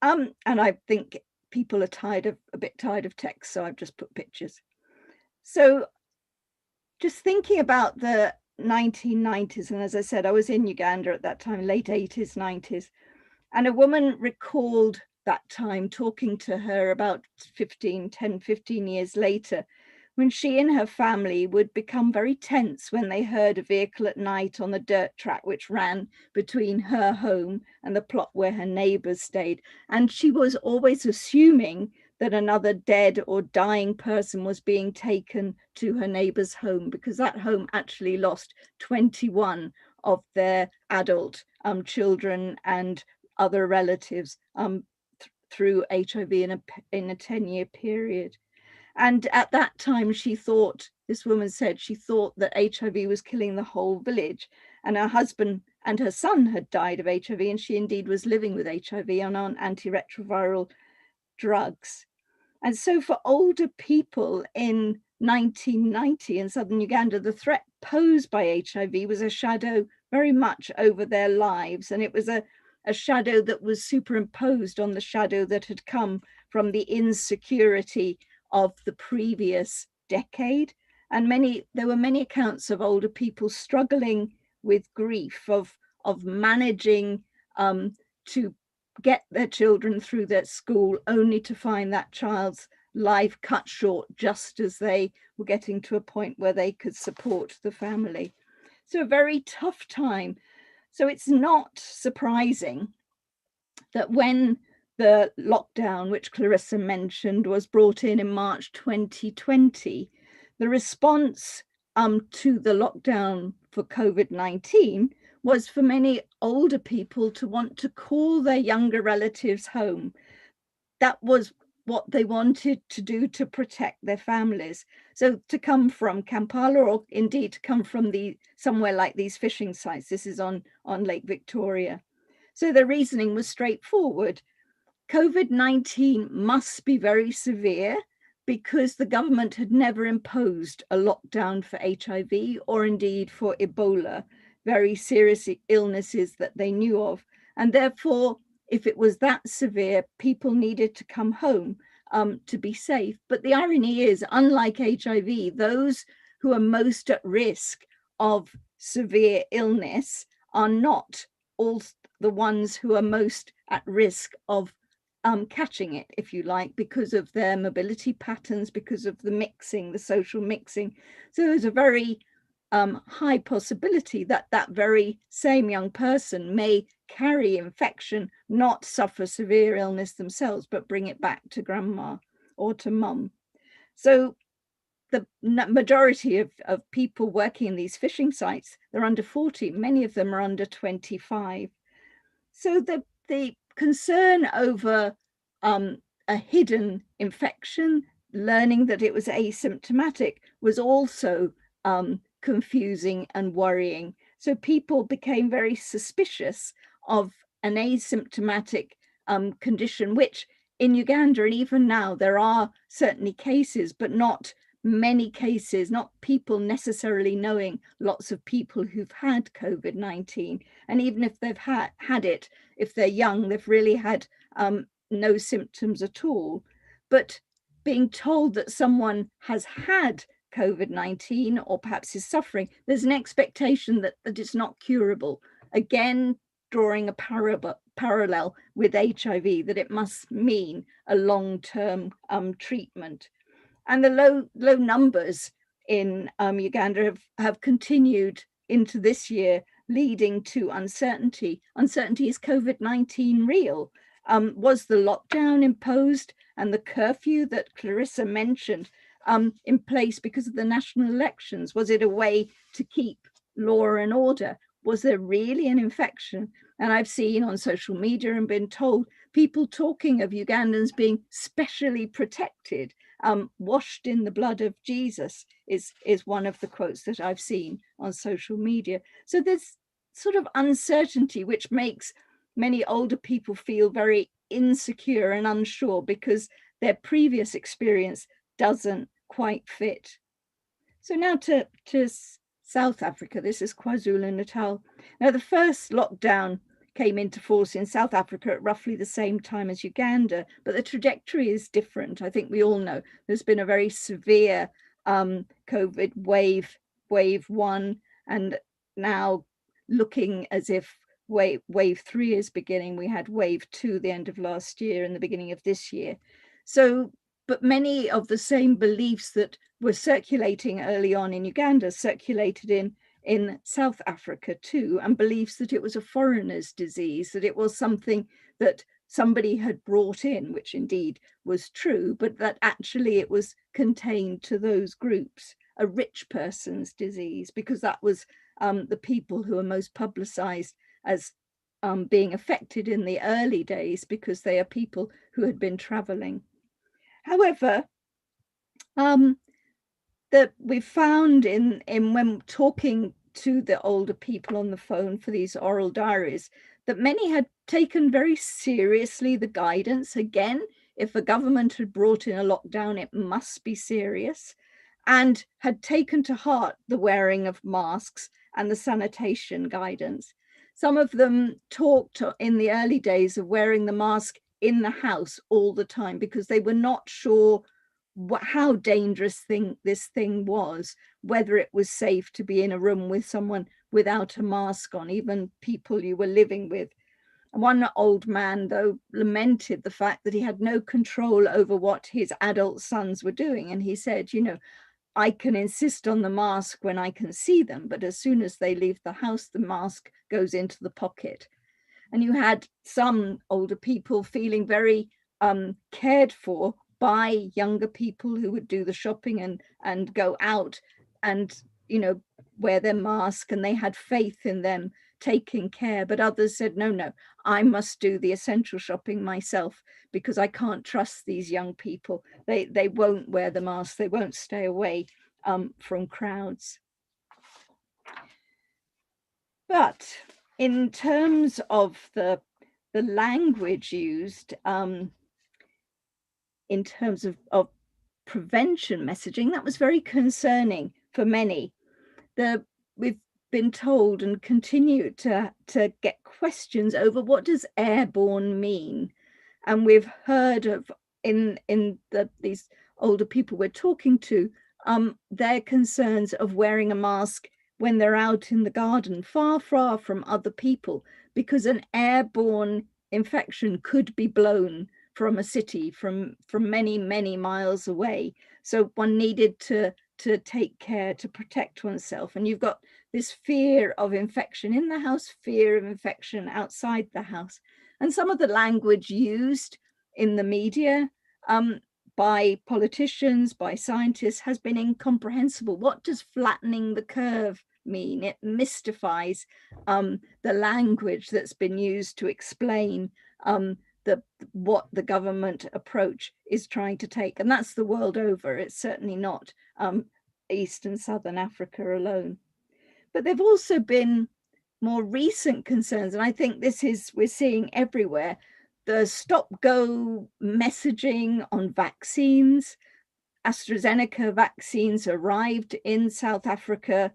And I think people are a bit tired of text, so I've just put pictures. So just thinking about the 1990s, and as I said, I was in Uganda at that time, late 80s, 90s, and a woman recalled that time talking to her about 10, 15 years later, when she and her family would become very tense when they heard a vehicle at night on the dirt track which ran between her home and the plot where her neighbors stayed. And she was always assuming that another dead or dying person was being taken to her neighbor's home, because that home actually lost 21 of their adult children and other relatives through HIV in a 10-year period. And at that time, she thought, this woman said, she thought that HIV was killing the whole village, and her husband and her son had died of HIV, and she indeed was living with HIV on antiretroviral drugs. And so for older people in 1990 in southern Uganda, the threat posed by HIV was a shadow very much over their lives. And it was a shadow that was superimposed on the shadow that had come from the insecurity of the previous decade. And there were many accounts of older people struggling with grief, of managing to get their children through their school, only to find that child's life cut short just as they were getting to a point where they could support the family. So a very tough time. So it's not surprising that when the lockdown, which Clarissa mentioned, was brought in March 2020, the response to the lockdown for COVID-19 was for many older people to want to call their younger relatives home. That was what they wanted to do to protect their families. So to come from Kampala, or indeed to come from somewhere like these fishing sites, this is on Lake Victoria. So the reasoning was straightforward. COVID-19 must be very severe because the government had never imposed a lockdown for HIV or indeed for Ebola, very serious illnesses that they knew of. And therefore, if it was that severe, people needed to come home to be safe. But the irony is, unlike HIV, those who are most at risk of severe illness are not all the ones who are most at risk of catching it, if you like, because of their mobility patterns, because of the mixing, the social mixing. So there's a very high possibility that that very same young person may carry infection, not suffer severe illness themselves, but bring it back to grandma or to mum. So the majority of people working in these fishing sites, they're under 40, many of them are under 25. So the concern over a hidden infection, learning that it was asymptomatic, was also confusing and worrying. So people became very suspicious of an asymptomatic condition, which in Uganda, and even now, there are certainly cases, but not many cases, not people necessarily knowing lots of people who've had COVID-19. And even if they've had it, if they're young, they've really had no symptoms at all. But being told that someone has had COVID-19 or perhaps is suffering, there's an expectation that it's not curable. Again, drawing a parallel with HIV, that it must mean a long-term treatment. And the low numbers in Uganda have continued into this year, leading to uncertainty. Uncertainty, is COVID-19 real? Was the lockdown imposed and the curfew that Clarissa mentioned in place because of the national elections? Was it a way to keep law and order? Was there really an infection? And I've seen on social media and been told people talking of Ugandans being specially protected, washed in the blood of Jesus is one of the quotes that I've seen on social media. So there's sort of uncertainty, which makes many older people feel very insecure and unsure because their previous experience doesn't quite fit. So now to South Africa. This is KwaZulu-Natal. Now, the first lockdown came into force in South Africa at roughly the same time as Uganda, but the trajectory is different. I think we all know there's been a very severe COVID wave 1, and now looking as if wave 3 is beginning. We had wave 2 the end of last year and the beginning of this year. So, but many of the same beliefs that were circulating early on in Uganda circulated in South Africa too, and beliefs that it was a foreigner's disease, that it was something that somebody had brought in, which indeed was true, but that actually it was contained to those groups, a rich person's disease, because that was the people who are most publicized as being affected in the early days, because they are people who had been traveling. However, That we found in when talking to the older people on the phone for these oral diaries, that many had taken very seriously the guidance. Again, if a government had brought in a lockdown, it must be serious, and had taken to heart the wearing of masks and the sanitation guidance. Some of them talked in the early days of wearing the mask in the house all the time because they were not sure how dangerous this thing was, whether it was safe to be in a room with someone without a mask on, even people you were living with. One old man, though, lamented the fact that he had no control over what his adult sons were doing. And he said, you know, I can insist on the mask when I can see them, but as soon as they leave the house, the mask goes into the pocket. And you had some older people feeling very cared for by younger people who would do the shopping and go out and, you know, wear their mask, and they had faith in them taking care. But others said, no, I must do the essential shopping myself because I can't trust these young people. They won't wear the mask. They won't stay away from crowds. But in terms of the language used, in terms of prevention messaging, that was very concerning for many. We've been told and continue to get questions over what does airborne mean, and we've heard of these older people we're talking to, their concerns of wearing a mask when they're out in the garden, far from other people, because an airborne infection could be blown from a city, from many miles away. So one needed to take care to protect oneself. And you've got this fear of infection in the house, fear of infection outside the house. And some of the language used in the media by politicians, by scientists, has been incomprehensible. What does flattening the curve mean? It mystifies the language that's been used to explain what the government approach is trying to take. And that's the world over. It's certainly not East and Southern Africa alone. But there've also been more recent concerns, and I think we're seeing everywhere, the stop-go messaging on vaccines. AstraZeneca vaccines arrived in South Africa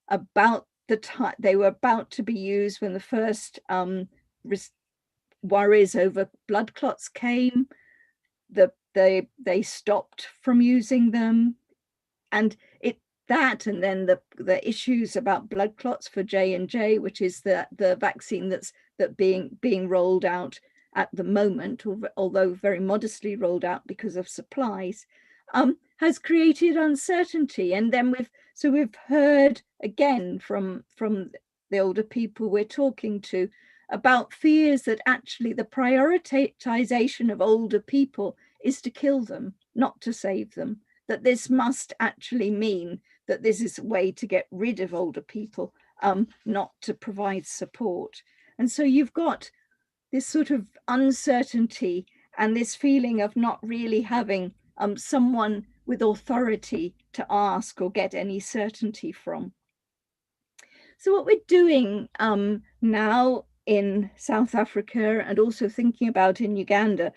about the time they were about to be used, when the first worries over blood clots came. They stopped from using them, and and then the issues about blood clots for J&J, which is the vaccine that's being rolled out at the moment, although very modestly rolled out because of supplies, has created uncertainty. And then we've heard again from the older people we're talking to about fears that actually the prioritization of older people is to kill them, not to save them, that this must actually mean that this is a way to get rid of older people, not to provide support. And so you've got this sort of uncertainty and this feeling of not really having someone with authority to ask or get any certainty from. So what we're doing now in South Africa, and also thinking about in Uganda,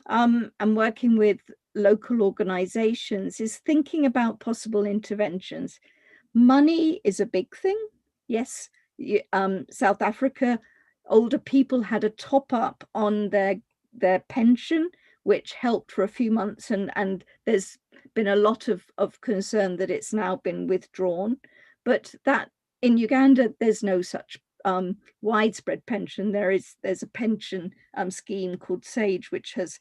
and working with local organizations, is thinking about possible interventions. Money is a big thing. Yes, South Africa, older people had a top up on their pension, which helped for a few months, and there's been a lot of concern that it's now been withdrawn. But that in Uganda, there's no such widespread pension. There's a pension scheme called SAGE, which has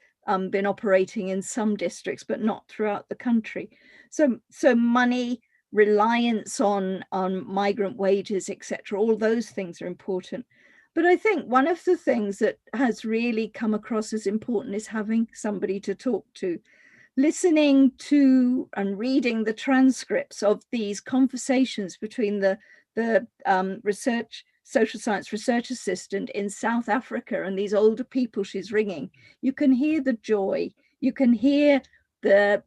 been operating in some districts, but not throughout the country. So money, reliance on migrant wages, etc., all those things are important. But I think one of the things that has really come across as important is having somebody to talk to. Listening to and reading the transcripts of these conversations between the social science research assistant in South Africa and these older people she's ringing, you can hear the joy, you can hear the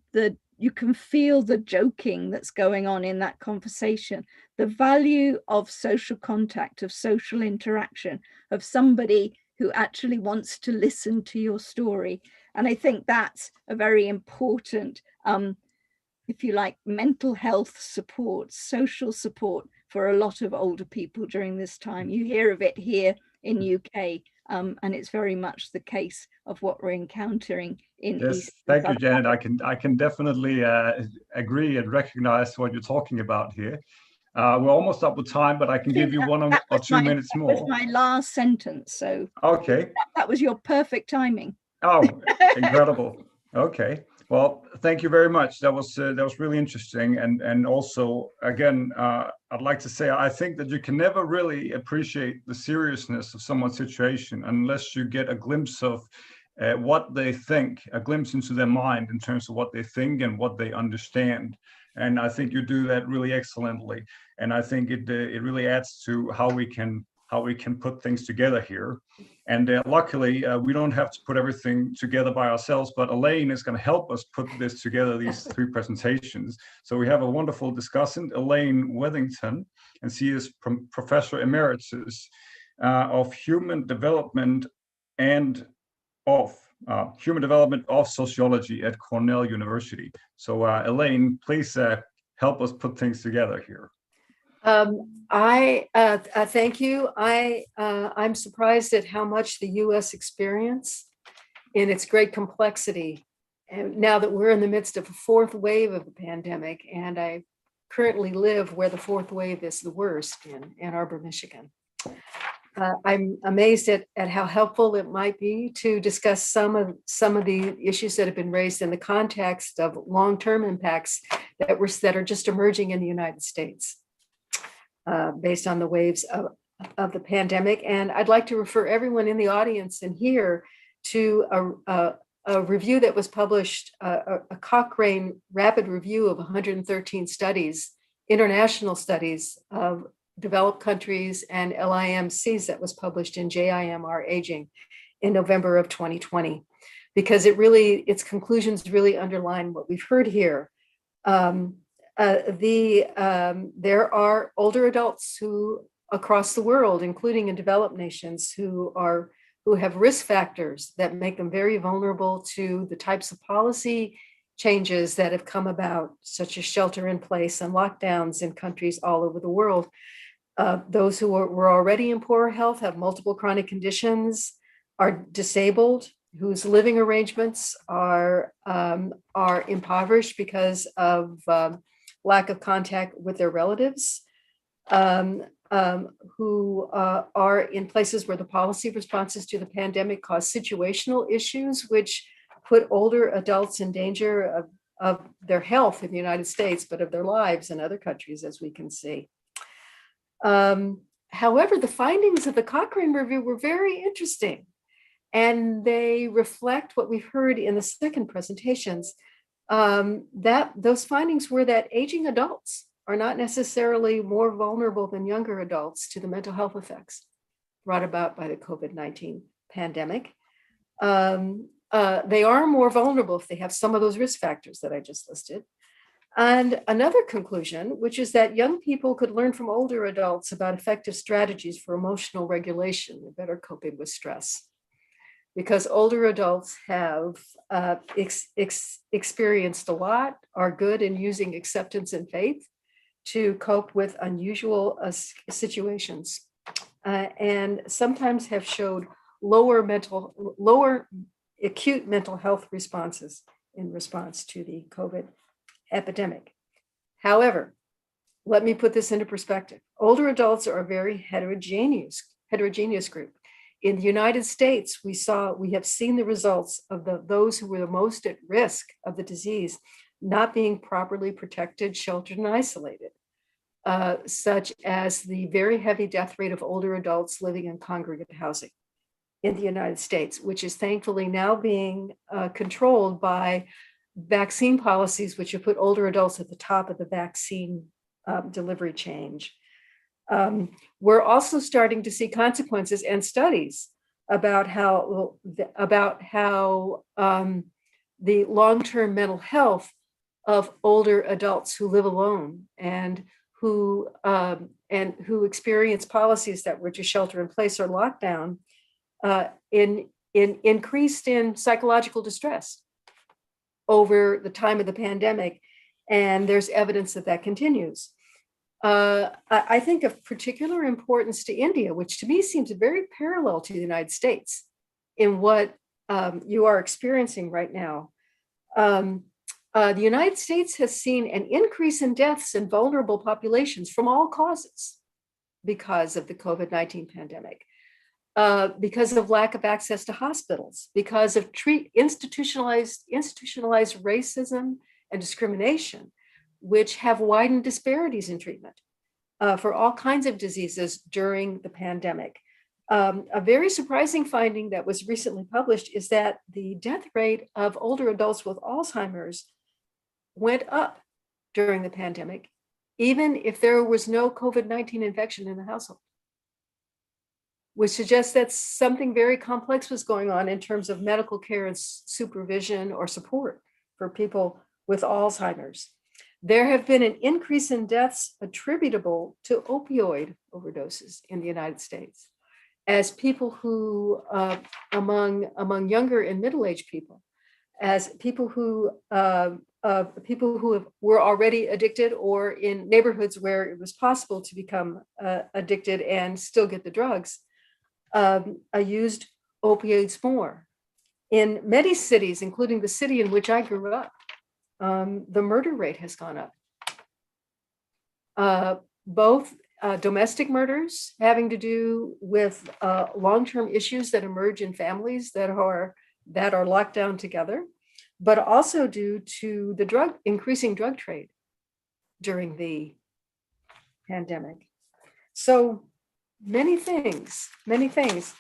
you can feel the joking that's going on in that conversation, the value of social contact, of social interaction, of somebody who actually wants to listen to your story. And I think that's a very important, if you like, mental health support, social support for a lot of older people during this time. You hear of it here in UK, and it's very much the case of what we're encountering in Yes, East. thank you, Janet. I can definitely agree and recognize what you're talking about here. We're almost up with time, but I can give you 1 or 2 minutes more. That was my last sentence. So okay, that was your perfect timing. Oh, incredible. Okay. Well, thank you very much. That was really interesting. And also, again, I'd like to say, I think that you can never really appreciate the seriousness of someone's situation unless you get a glimpse of what they think, a glimpse into their mind in terms of what they think and what they understand. And I think you do that really excellently. And I think it really adds to how we can put things together here. And luckily, we don't have to put everything together by ourselves, but Elaine is going to help us put this together, these 3 presentations. So we have a wonderful discussant, Elaine Withington, and she is Professor Emeritus of Human Development and of Sociology at Cornell University. So Elaine, please help us put things together here. Thank you. I'm surprised at how much the U.S. experience in its great complexity. And now that we're in the midst of a 4th wave of the pandemic, and I currently live where the 4th wave is the worst in Ann Arbor, Michigan. I'm amazed at how helpful it might be to discuss some of the issues that have been raised in the context of long-term impacts that are just emerging in the United States. Based on the waves of the pandemic. And I'd like to refer everyone in the audience and here to a review that was published, a Cochrane rapid review of 113 studies, international studies of developed countries and LIMCs that was published in JIMR Aging in November of 2020, because its conclusions really underline what we've heard here. There are older adults who across the world, including in developed nations, who have risk factors that make them very vulnerable to the types of policy changes that have come about, such as shelter in place and lockdowns in countries all over the world. Those who were already in poor health, have multiple chronic conditions, are disabled, whose living arrangements are impoverished because of lack of contact with their relatives, who are in places where the policy responses to the pandemic cause situational issues, which put older adults in danger of their health in the United States, but of their lives in other countries, as we can see. However, the findings of the Cochrane review were very interesting, and they reflect what we've heard in the second presentations. That those findings were that aging adults are not necessarily more vulnerable than younger adults to the mental health effects brought about by the COVID-19 pandemic. They are more vulnerable if they have some of those risk factors that I just listed. And another conclusion, which is that young people could learn from older adults about effective strategies for emotional regulation and better coping with stress. Because older adults have experienced a lot, are good in using acceptance and faith to cope with unusual situations, and sometimes have showed lower acute mental health responses in response to the COVID epidemic. However, let me put this into perspective. Older adults are a very heterogeneous group. In the United States, we have seen the results of those who were the most at risk of the disease not being properly protected, sheltered, and isolated, such as the very heavy death rate of older adults living in congregate housing in the United States, which is thankfully now being controlled by vaccine policies, which have put older adults at the top of the vaccine delivery chain. We're also starting to see consequences and studies about how the long-term mental health of older adults who live alone and who experience policies that were to shelter in place or lockdown, increased in psychological distress over the time of the pandemic, and there's evidence that that continues. I think of particular importance to India, which to me seems very parallel to the United States in what you are experiencing right now. The United States has seen an increase in deaths in vulnerable populations from all causes because of the COVID-19 pandemic, because of lack of access to hospitals, because of institutionalized racism and discrimination, which have widened disparities in treatment for all kinds of diseases during the pandemic. A very surprising finding that was recently published is that the death rate of older adults with Alzheimer's went up during the pandemic, even if there was no COVID-19 infection in the household, which suggests that something very complex was going on in terms of medical care and supervision or support for people with Alzheimer's. There have been an increase in deaths attributable to opioid overdoses in the United States, as people who, among younger and middle-aged people, as people who were already addicted or in neighborhoods where it was possible to become addicted and still get the drugs, used opioids more. In many cities, including the city in which I grew up, the murder rate has gone up. Both domestic murders having to do with long-term issues that emerge in families that are locked down together, but also due to the increasing drug trade during the pandemic. So many things. There's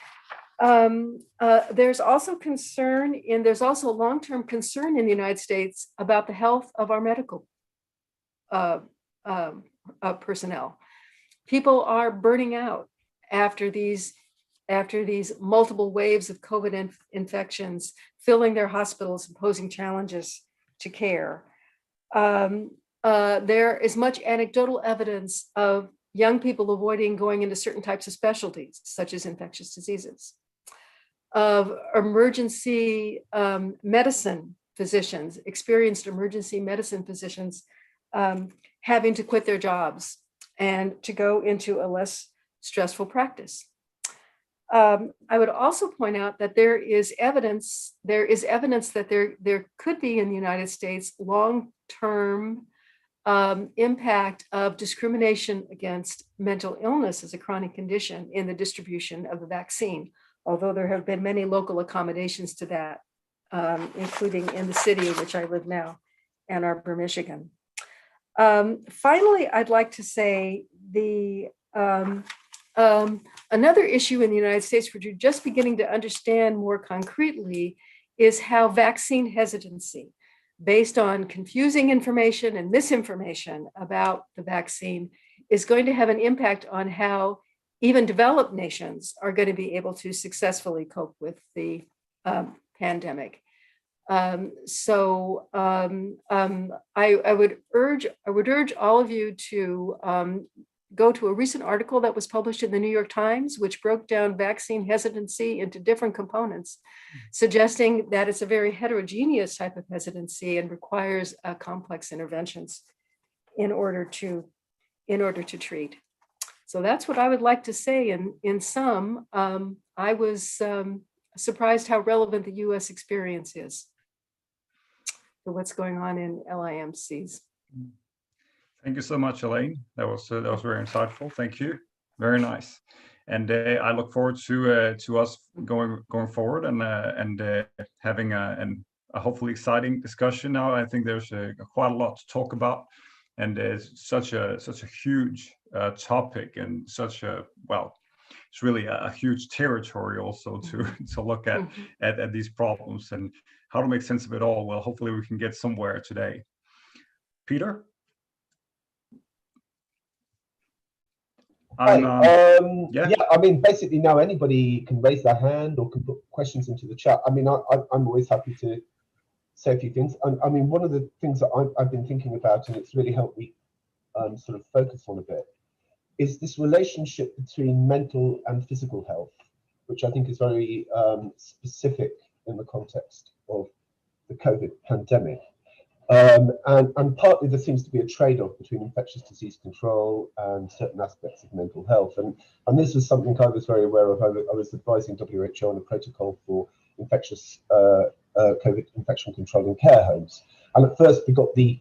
also long-term concern in the United States about the health of our medical personnel. People are burning out after these multiple waves of COVID infections, filling their hospitals and posing challenges to care. There is much anecdotal evidence of young people avoiding going into certain types of specialties, such as infectious diseases, of emergency medicine physicians, experienced emergency medicine physicians having to quit their jobs and to go into a less stressful practice. I would also point out that there is evidence that there could be in the United States long-term impact of discrimination against mental illness as a chronic condition in the distribution of the vaccine, although there have been many local accommodations to that, including in the city in which I live now, Ann Arbor, Michigan. Finally, I'd like to say another issue in the United States, which you're just beginning to understand more concretely, is how vaccine hesitancy, based on confusing information and misinformation about the vaccine, is going to have an impact on how even developed nations are going to be able to successfully cope with the pandemic. I would urge all of you to go to a recent article that was published in the New York Times, which broke down vaccine hesitancy into different components, suggesting that it's a very heterogeneous type of hesitancy and requires complex interventions in order to treat. So that's what I would like to say. In sum, I was surprised how relevant the U.S. experience is for what's going on in LIMCs. Thank you so much, Elaine. That was very insightful. Thank you. Very nice. And I look forward to us going forward and having a hopefully exciting discussion now. I think there's quite a lot to talk about, and it's such a huge topic and it's really a huge territory also to look at these problems and how to make sense of it all. Well, hopefully we can get somewhere today. Peter? Yeah, I mean, basically now anybody can raise their hand or can put questions into the chat. I mean, I'm always happy to say a few things. I mean, one of the things that I've been thinking about, and it's really helped me sort of focus on a bit, is this relationship between mental and physical health, which I think is very specific in the context of the COVID pandemic. And partly there seems to be a trade-off between infectious disease control and certain aspects of mental health. And this was something I was very aware of. I was advising WHO on a protocol for infectious COVID infection control in care homes. And at first we got the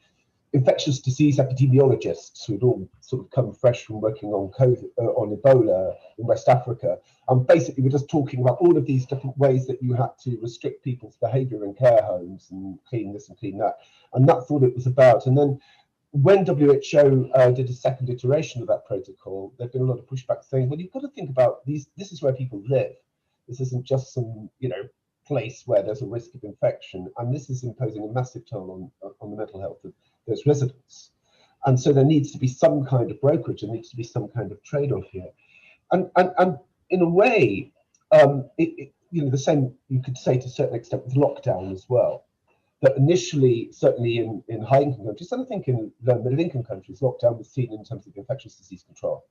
infectious disease epidemiologists who'd all sort of come fresh from working on COVID, on Ebola in West Africa. And basically we're just talking about all of these different ways that you had to restrict people's behavior in care homes and clean this and clean that. And that's what it was about. And then when WHO did a second iteration of that protocol, there'd been a lot of pushback saying, well, you've got to think about these, this is where people live. This isn't just some, place where there's a risk of infection. And this is imposing a massive toll on the mental health of those residents. And so there needs to be some kind of brokerage, there needs to be some kind of trade-off here. And in a way, the same you could say to a certain extent with lockdown as well. That initially, certainly in high-income countries, and I think in low middle-income countries, lockdown was seen in terms of infectious disease control.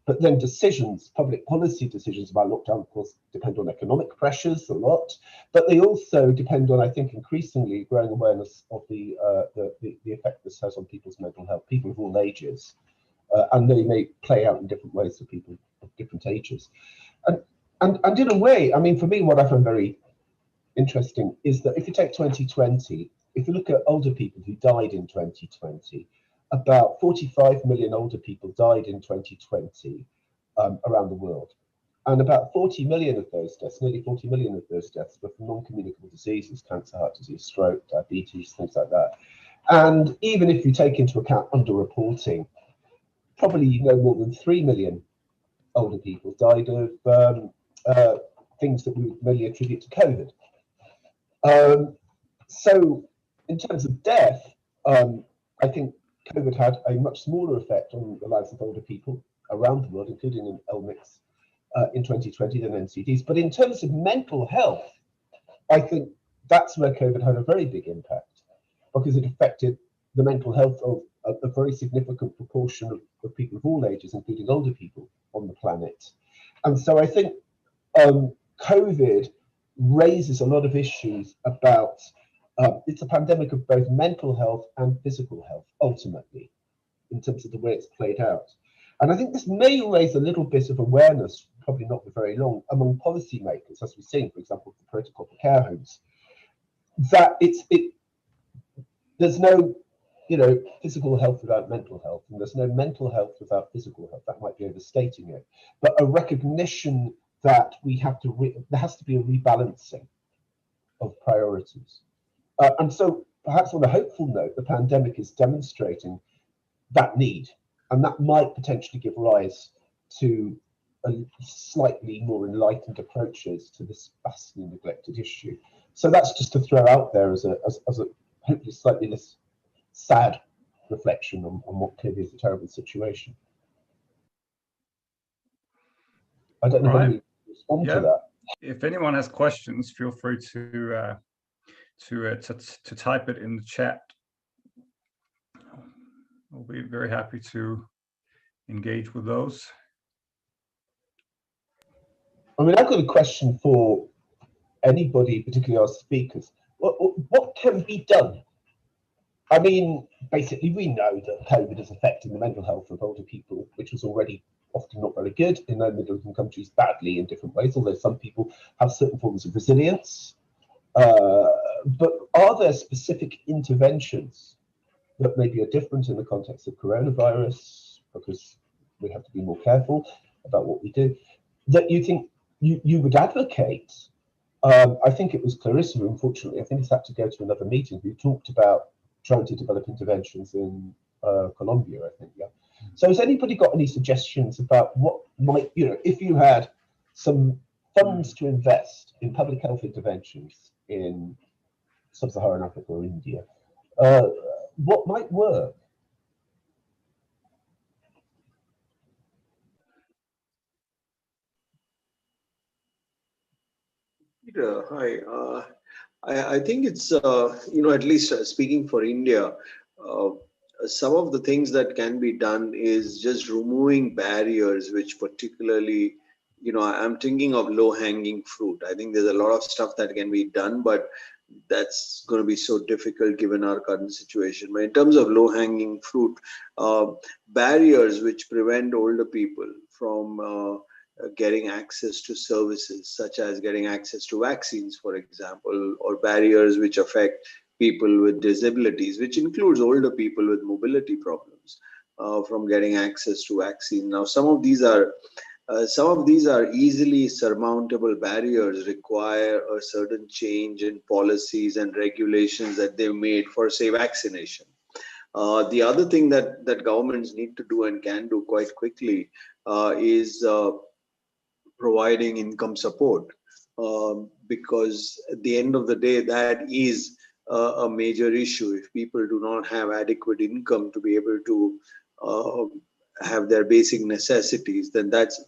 But then decisions, public policy decisions about lockdown, of course, depend on economic pressures a lot, but they also depend on, I think, increasingly growing awareness of the effect this has on people's mental health, people of all ages, and they may play out in different ways for people of different ages. And in a way, I mean, for me, what I find very interesting is that if you take 2020, if you look at older people who died in 2020, about 45 million older people died in 2020 around the world. And about 40 million of those deaths, nearly 40 million of those deaths were from non-communicable diseases, cancer, heart disease, stroke, diabetes, things like that. And even if you take into account underreporting, probably no more than 3 million older people died of things that we would mainly attribute to COVID. So in terms of death, I think COVID had a much smaller effect on the lives of older people around the world, including in LMICs in 2020 than NCDs. But in terms of mental health, I think that's where COVID had a very big impact, because it affected the mental health of a very significant proportion of people of all ages, including older people on the planet. And so I think COVID raises a lot of issues about it's a pandemic of both mental health and physical health, ultimately, in terms of the way it's played out. And I think this may raise a little bit of awareness, probably not for very long, among policymakers, as we've seen, for example, the protocol for care homes, that there's no physical health without mental health, and there's no mental health without physical health. That might be overstating it, but a recognition that there has to be a rebalancing of priorities. And so perhaps on a hopeful note, the pandemic is demonstrating that need, and that might potentially give rise to a slightly more enlightened approaches to this vastly neglected issue. So that's just to throw out there as a hopefully slightly less sad reflection on what clearly is a terrible situation. I don't know how you respond to that. If anyone has questions, feel free to type it in the chat. We'll be very happy to engage with those. I mean, I've got a question for anybody, particularly our speakers. What can be done? I mean, basically, we know that COVID is affecting the mental health of older people, which was already often not very good in low middle-income countries, badly in different ways, although some people have certain forms of resilience. But are there specific interventions that maybe are different in the context of coronavirus, because we have to be more careful about what we do, that you think you would advocate? I think it was Clarissa, unfortunately, I think it's had to go to another meeting, who talked about trying to develop interventions in Colombia, I think, yeah. So has anybody got any suggestions about what might, if you had some funds to invest in public health interventions in sub-Saharan Africa or India, what might work? Peter, hi. I think it's, at least speaking for India, uh, some of the things that can be done is just removing barriers, which particularly, I'm thinking of low hanging fruit. I think there's a lot of stuff that can be done, but that's going to be so difficult given our current situation. But in terms of low hanging fruit, uh, barriers which prevent older people from getting access to services, such as getting access to vaccines, for example, or barriers which affect people with disabilities, which includes older people with mobility problems, from getting access to vaccine. Now, some of these are easily surmountable barriers, require a certain change in policies and regulations that they've made for, say, vaccination. The other thing that governments need to do and can do quite quickly is providing income support, because at the end of the day, that is a major issue. If people do not have adequate income to be able to uh, have their basic necessities, then that's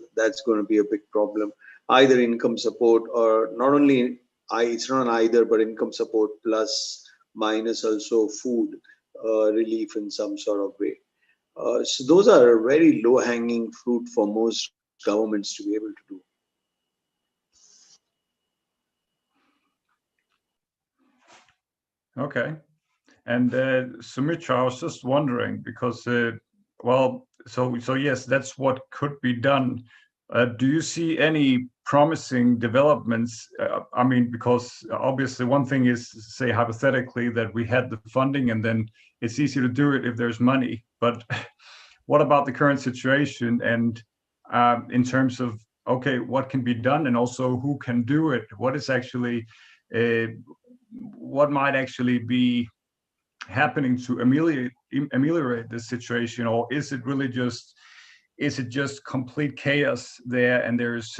going to be a big problem. Either income support, or not only it's not an either, but income support plus minus also food relief in some sort of way. So those are very low hanging fruit for most governments to be able to do. Okay. And Sumitra, I was just wondering because, so yes, that's what could be done. Do you see any promising developments? I mean, because obviously one thing is, say, hypothetically, that we had the funding and then it's easy to do it if there's money. But what about the current situation and in terms of, okay, what can be done and also who can do it? What is actually, what might actually be happening to ameliorate this situation, or is it just complete chaos there and there's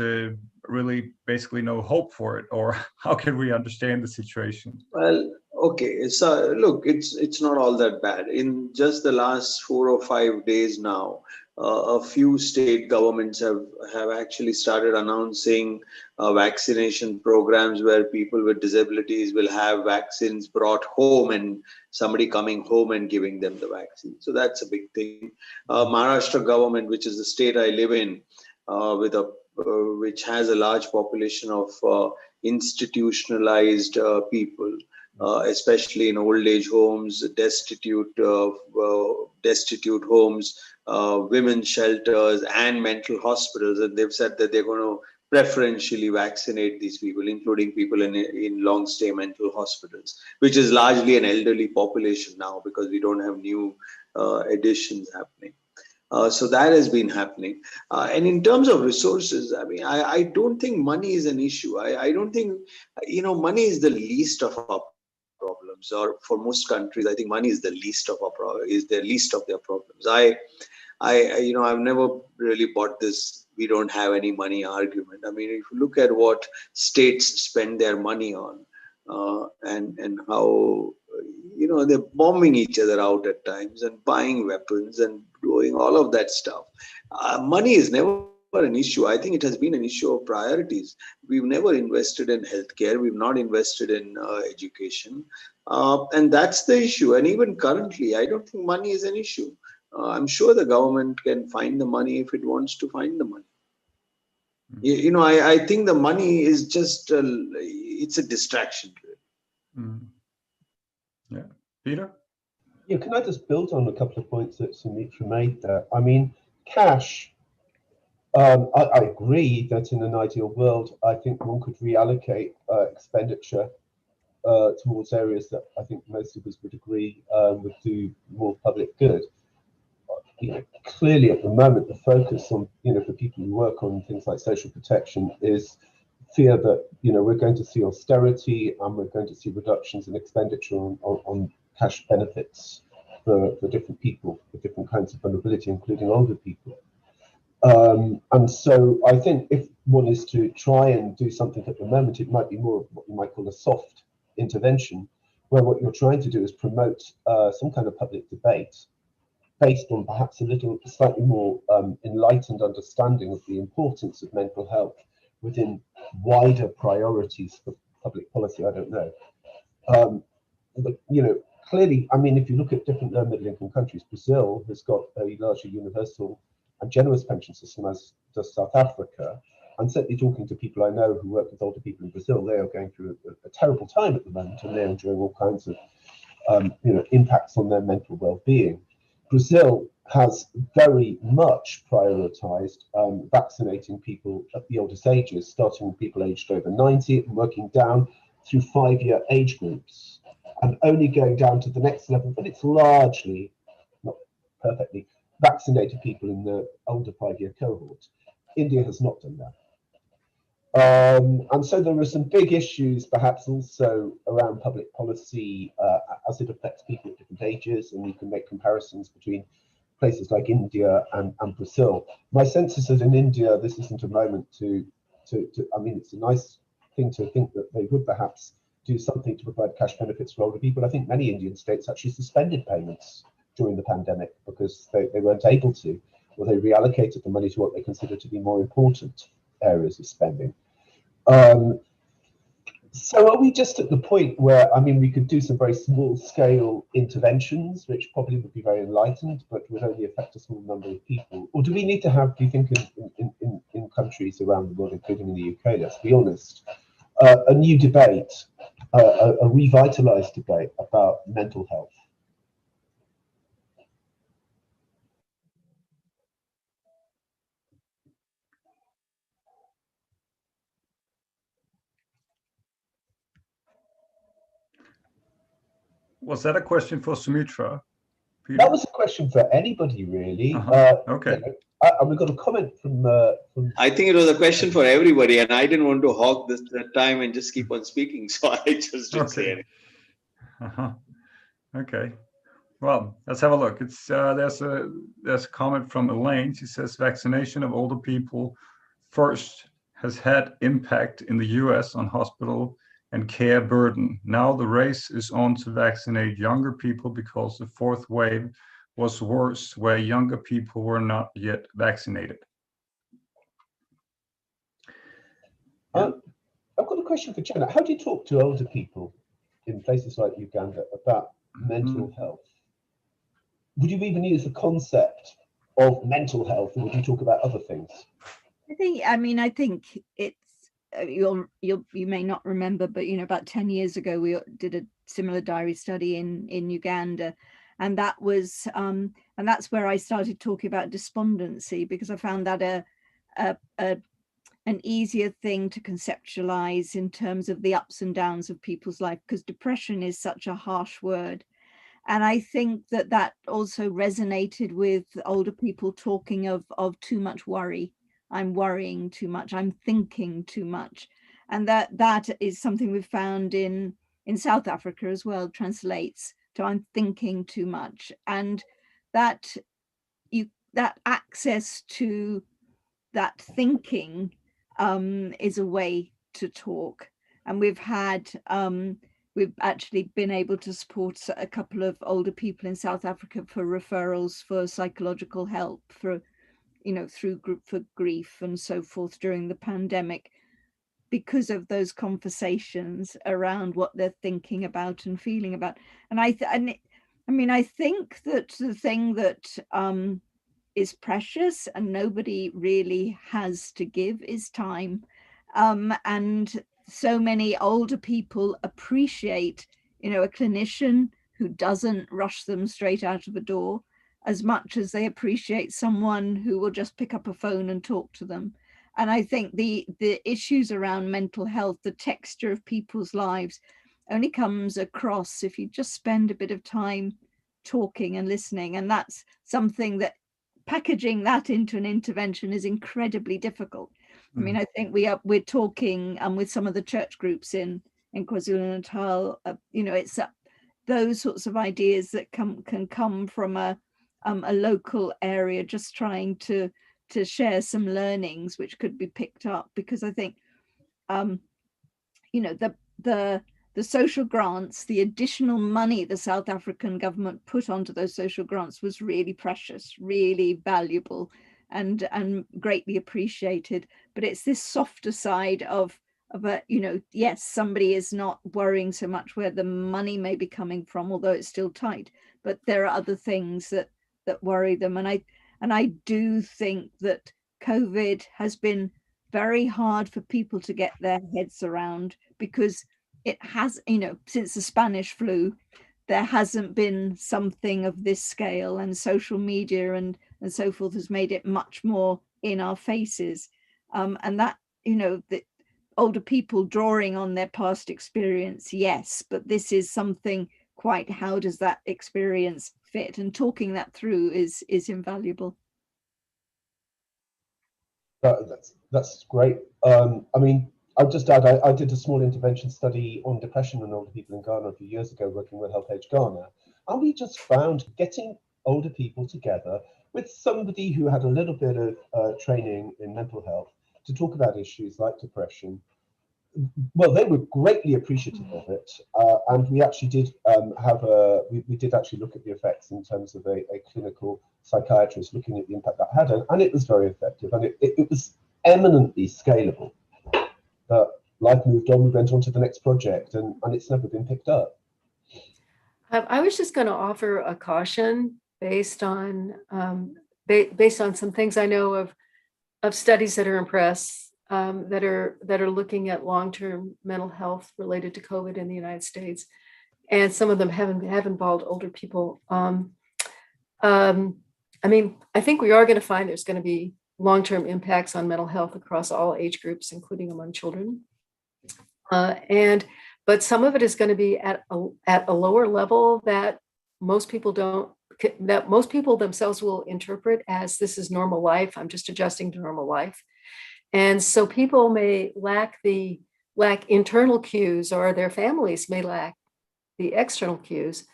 really basically no hope for it, or how can we understand the situation? Well, okay. So look, it's not all that bad. In just the last 4 or 5 days now, a few state governments have actually started announcing vaccination programs where people with disabilities will have vaccines brought home, and somebody coming home and giving them the vaccine. So that's a big thing. Maharashtra government, which is the state I live in, which has a large population of institutionalized people, especially in old age homes, destitute homes, women's shelters, and mental hospitals. And they've said that they're going to preferentially vaccinate these people, including people in long stay mental hospitals, which is largely an elderly population now because we don't have new additions happening. So that has been happening. And in terms of resources, I mean, I don't think money is an issue. I don't think, money is the least of our problems, or for most countries, I think money is the least of their problems. I've never really bought this "we don't have any money" argument. I mean, if you look at what states spend their money on, and how they're bombing each other out at times and buying weapons and doing all of that stuff. Money is never an issue. I think it has been an issue of priorities. We've never invested in healthcare. We've not invested in education. And that's the issue. And even currently, I don't think money is an issue. I'm sure the government can find the money if it wants to find the money. I think the money is just, it's a distraction. Yeah. Peter? Yeah, can I just build on a couple of points that Sumitra made there? I mean, cash, I agree that in an ideal world, I think one could reallocate expenditure towards areas that I think most of us would agree would do more public good. Clearly at the moment, the focus on, for people who work on things like social protection is fear that, we're going to see austerity and we're going to see reductions in expenditure on cash benefits for different people, for different kinds of vulnerability, including older people. And so I think if one is to try and do something at the moment, it might be more of what you might call a soft intervention, where what you're trying to do is promote some kind of public debate based on perhaps a slightly more enlightened understanding of the importance of mental health within wider priorities for public policy. I don't know. But, you know, clearly, I mean, if you look at different low middle income countries, Brazil has got a largely universal and generous pension system, as does South Africa. And certainly talking to people I know who work with older people in Brazil, they are going through a terrible time at the moment, and they're enduring all kinds of you know, impacts on their mental well-being. Brazil has very much prioritized vaccinating people at the oldest ages, starting with people aged over 90 and working down through 5-year age groups, and only going down to the next level, but it's largely, not perfectly, vaccinated people in the older 5-year cohort. India has not done that. And so there are some big issues, perhaps also around public policy as it affects people at different ages, and you can make comparisons between places like India and Brazil. My sense is that in India, this isn't a moment to I mean, it's a nice thing to think that they would perhaps do something to provide cash benefits for older people. I think many Indian states actually suspended payments during the pandemic because they weren't able to, or they reallocated the money to what they consider to be more important areas of spending. So are we just at the point where, I mean, we could do some very small scale interventions, which probably would be very enlightened, but would only affect a small number of people? Or do we need to have, do you think, in countries around the world, including in the UK, let's be honest, a new debate, a revitalized debate about mental health? Was that a question for Sumitra? Peter? That was a question for anybody, really. Okay. You know, and we got a comment from. I think it was a question for everybody, and I didn't want to hog this time and just keep on speaking, so I just didn't say anything. Okay. Well, let's have a look. It's there's a comment from Elaine. She says vaccination of older people first has had impact in the US on hospital and care burden. Now the race is on to vaccinate younger people because the fourth wave was worse, where younger people were not yet vaccinated. I've got a question for Jenna. How do you talk to older people in places like Uganda about mental health? Would you even use the concept of mental health, or would you talk about other things? I think it's you may not remember, but you know, about 10 years ago we did a similar diary study in Uganda, and that was and that's where I started talking about despondency, because I found that an easier thing to conceptualize in terms of the ups and downs of people's life, because depression is such a harsh word. And I think that also resonated with older people talking of too much worry. I'm worrying too much, I'm thinking too much. And that is something we've found in South Africa as well, translates to I'm thinking too much. And that access to that thinking is a way to talk. And we've actually been able to support a couple of older people in South Africa for referrals for psychological help, for, you know, through group for grief and so forth during the pandemic, because of those conversations around what they're thinking about and feeling about. And I think that the thing that is precious and nobody really has to give is time. And so many older people appreciate, you know, a clinician who doesn't rush them straight out of a door as much as they appreciate someone who will just pick up a phone and talk to them. And I think the issues around mental health, the texture of people's lives, only comes across if you just spend a bit of time talking and listening. And that's something that packaging that into an intervention is incredibly difficult. I mean, I think we're talking with some of the church groups in KwaZulu-Natal. You know, it's those sorts of ideas that can come from a local area, just trying to share some learnings which could be picked up, because I think you know, the social grants, the additional money the South African government put onto those social grants was really precious, really valuable, and greatly appreciated. But it's this softer side of But, yes, somebody is not worrying so much where the money may be coming from, although it's still tight, but there are other things that worry them. And I do think that COVID has been very hard for people to get their heads around, because it has, since the Spanish flu, there hasn't been something of this scale, and social media and so forth has made it much more in our faces. And that, the older people drawing on their past experience, yes, but this is something quite, how does that experience fit? And talking that through is invaluable. That's great. I mean, I'll just add, I did a small intervention study on depression in older people in Ghana a few years ago, working with Help Age Ghana. And we just found getting older people together with somebody who had a little bit of training in mental health to talk about issues like depression, well, they were greatly appreciative of it, and we actually did we did actually look at the effects in terms of a clinical psychiatrist looking at the impact that had, and it was very effective, and it was eminently scalable. But life moved on, we went on to the next project, and it's never been picked up. I was just going to offer a caution based on some things I know of studies that are in press. That are looking at long-term mental health related to COVID in the United States, and some of them have involved older people. I mean, I think we are going to find there's going to be long-term impacts on mental health across all age groups, including among children. But some of it is going to be at a lower level that most people themselves will interpret as, this is normal life. I'm just adjusting to normal life. And so people may lack internal cues, or their families may lack the external cues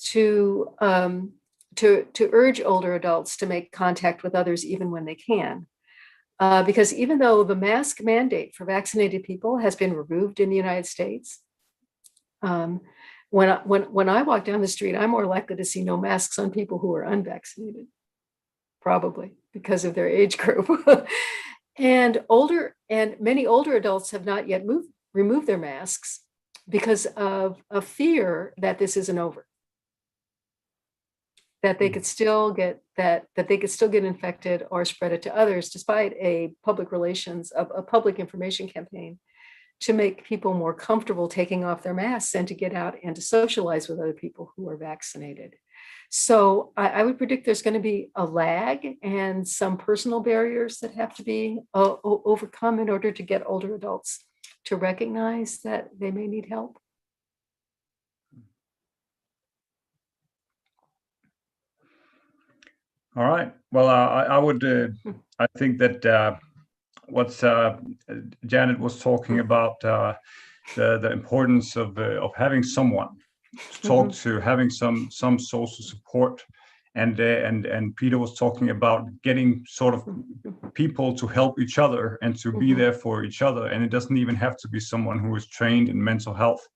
to urge older adults to make contact with others even when they can. Because even though the mask mandate for vaccinated people has been removed in the United States, when I walk down the street, I'm more likely to see no masks on people who are unvaccinated, probably because of their age group. And many older adults have not yet removed their masks because of a fear that this isn't over, that they could still get infected or spread it to others, despite a public information campaign to make people more comfortable taking off their masks and to get out and to socialize with other people who are vaccinated. So I would predict there's going to be a lag and some personal barriers that have to be overcome in order to get older adults to recognize that they may need help. All right. Well, I think that what Janet was talking about, the importance of having someone to talk to, having some social support, and Peter was talking about getting sort of people to help each other and to be there for each other, and it doesn't even have to be someone who is trained in mental health.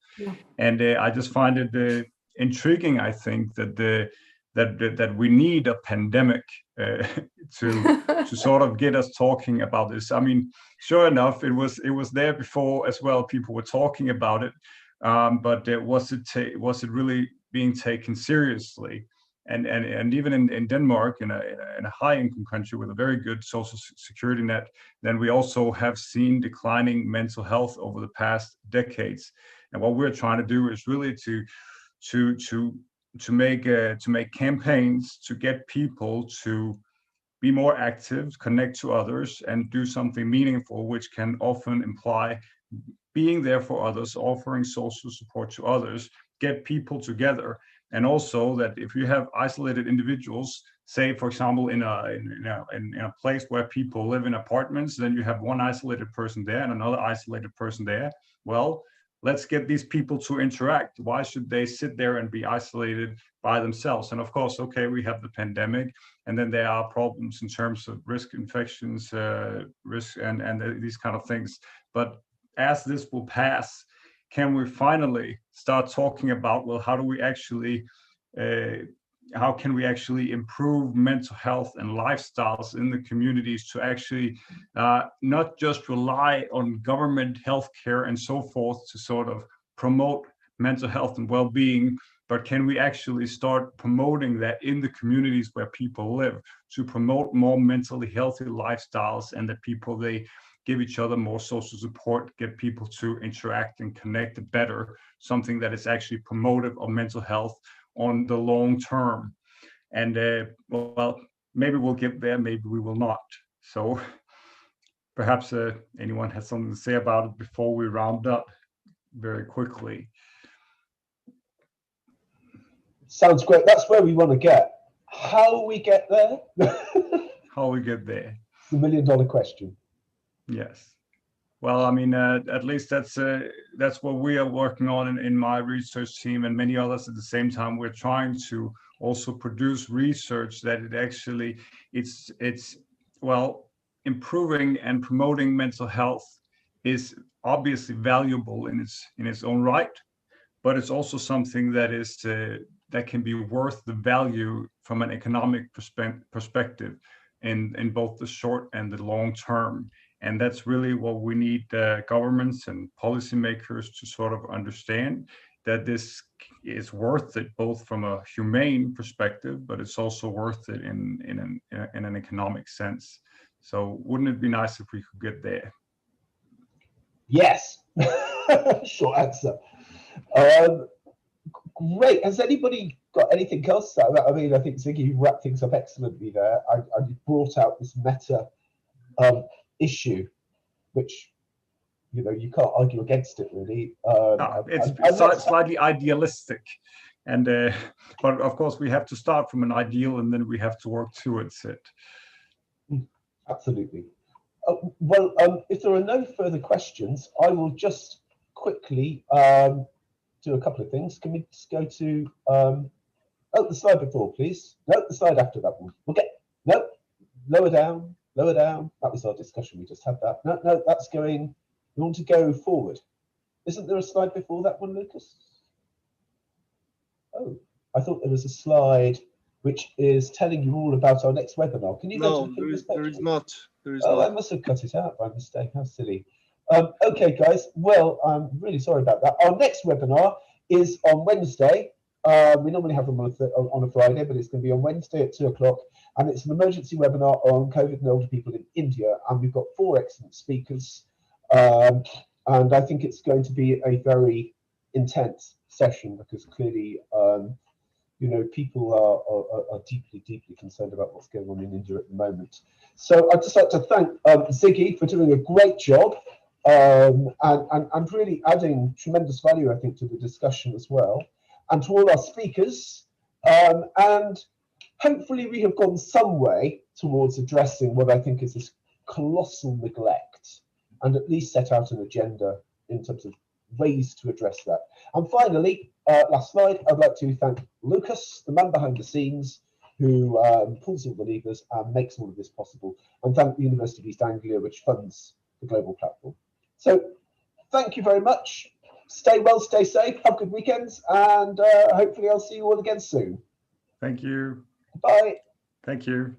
And I just find it intriguing. I think that we need a pandemic to sort of get us talking about this. I mean, sure enough, it was there before as well. People were talking about it, but was it really being taken seriously? And even in Denmark, in a high-income country with a very good social security net, then we also have seen declining mental health over the past decades. And what we're trying to do is really to make campaigns to get people to be more active, connect to others, and do something meaningful, which can often imply being there for others, offering social support to others, get people together. And also that if you have isolated individuals, say, for example, in a place where people live in apartments, then you have one isolated person there and another isolated person there. Well, let's get these people to interact. Why should they sit there and be isolated by themselves? And of course, okay, we have the pandemic, and then there are problems in terms of risk infections, risk and these kind of things. But as this will pass, can we finally start talking about, well, how do we actually how can we actually improve mental health and lifestyles in the communities to actually not just rely on government healthcare and so forth to sort of promote mental health and well-being, but can we actually start promoting that in the communities where people live to promote more mentally healthy lifestyles, and that people, they give each other more social support, get people to interact and connect better, something that is actually promotive of mental health on the long term. And well, maybe we'll get there, maybe we will not. So perhaps anyone has something to say about it before we round up very quickly. Sounds great. That's where we want to get. How we get there? How we get there? It's the $1 million question. Yes. Well, I mean, at least that's what we are working on in my research team, and many others at the same time. We're trying to also produce research that it actually, it's well, improving and promoting mental health is obviously valuable in its own right, but it's also something that is that can be worth the value from an economic perspective in both the short and the long term. And that's really what we need governments and policymakers to sort of understand, that this is worth it both from a humane perspective, but it's also worth it in an economic sense. So wouldn't it be nice if we could get there? Yes. Short answer. Great. Has anybody got anything else? I mean, I think Ziggy, you wrapped things up excellently there. I brought out this meta issue, which, you know, you can't argue against it really. It's slightly idealistic, and but of course we have to start from an ideal, and then we have to work towards it. Absolutely. Well, if there are no further questions, I will just quickly do a couple of things. Can we just go to the slide before, please? No, the slide after that one. Okay. No, lower down. Lower down. That was our discussion. We just had that. No, that's going. We want to go forward. Isn't there a slide before that one, Lucas? Oh, I thought there was a slide which is telling you all about our next webinar. Can you go to the previous page? There is not. There is not. not. I must have cut it out by mistake. How silly. Okay, guys. Well, I'm really sorry about that. Our next webinar is on Wednesday. We normally have them on a Friday, but it's going to be on Wednesday at 2 o'clock. And it's an emergency webinar on COVID and older people in India. And we've got 4 excellent speakers. And I think it's going to be a very intense session because clearly, you know, people are deeply, deeply concerned about what's going on in India at the moment. So I'd just like to thank Ziggy for doing a great job and really adding tremendous value, I think, to the discussion as well. And to all our speakers, and hopefully we have gone some way towards addressing what I think is this colossal neglect, and at least set out an agenda in terms of ways to address that. And finally, last slide, I'd like to thank Lucas, the man behind the scenes, who pulls all the levers and makes all of this possible, and thank the University of East Anglia, which funds the global platform. So thank you very much. Stay well, stay safe, have good weekends, and hopefully I'll see you all again soon. Thank you. Bye. Thank you.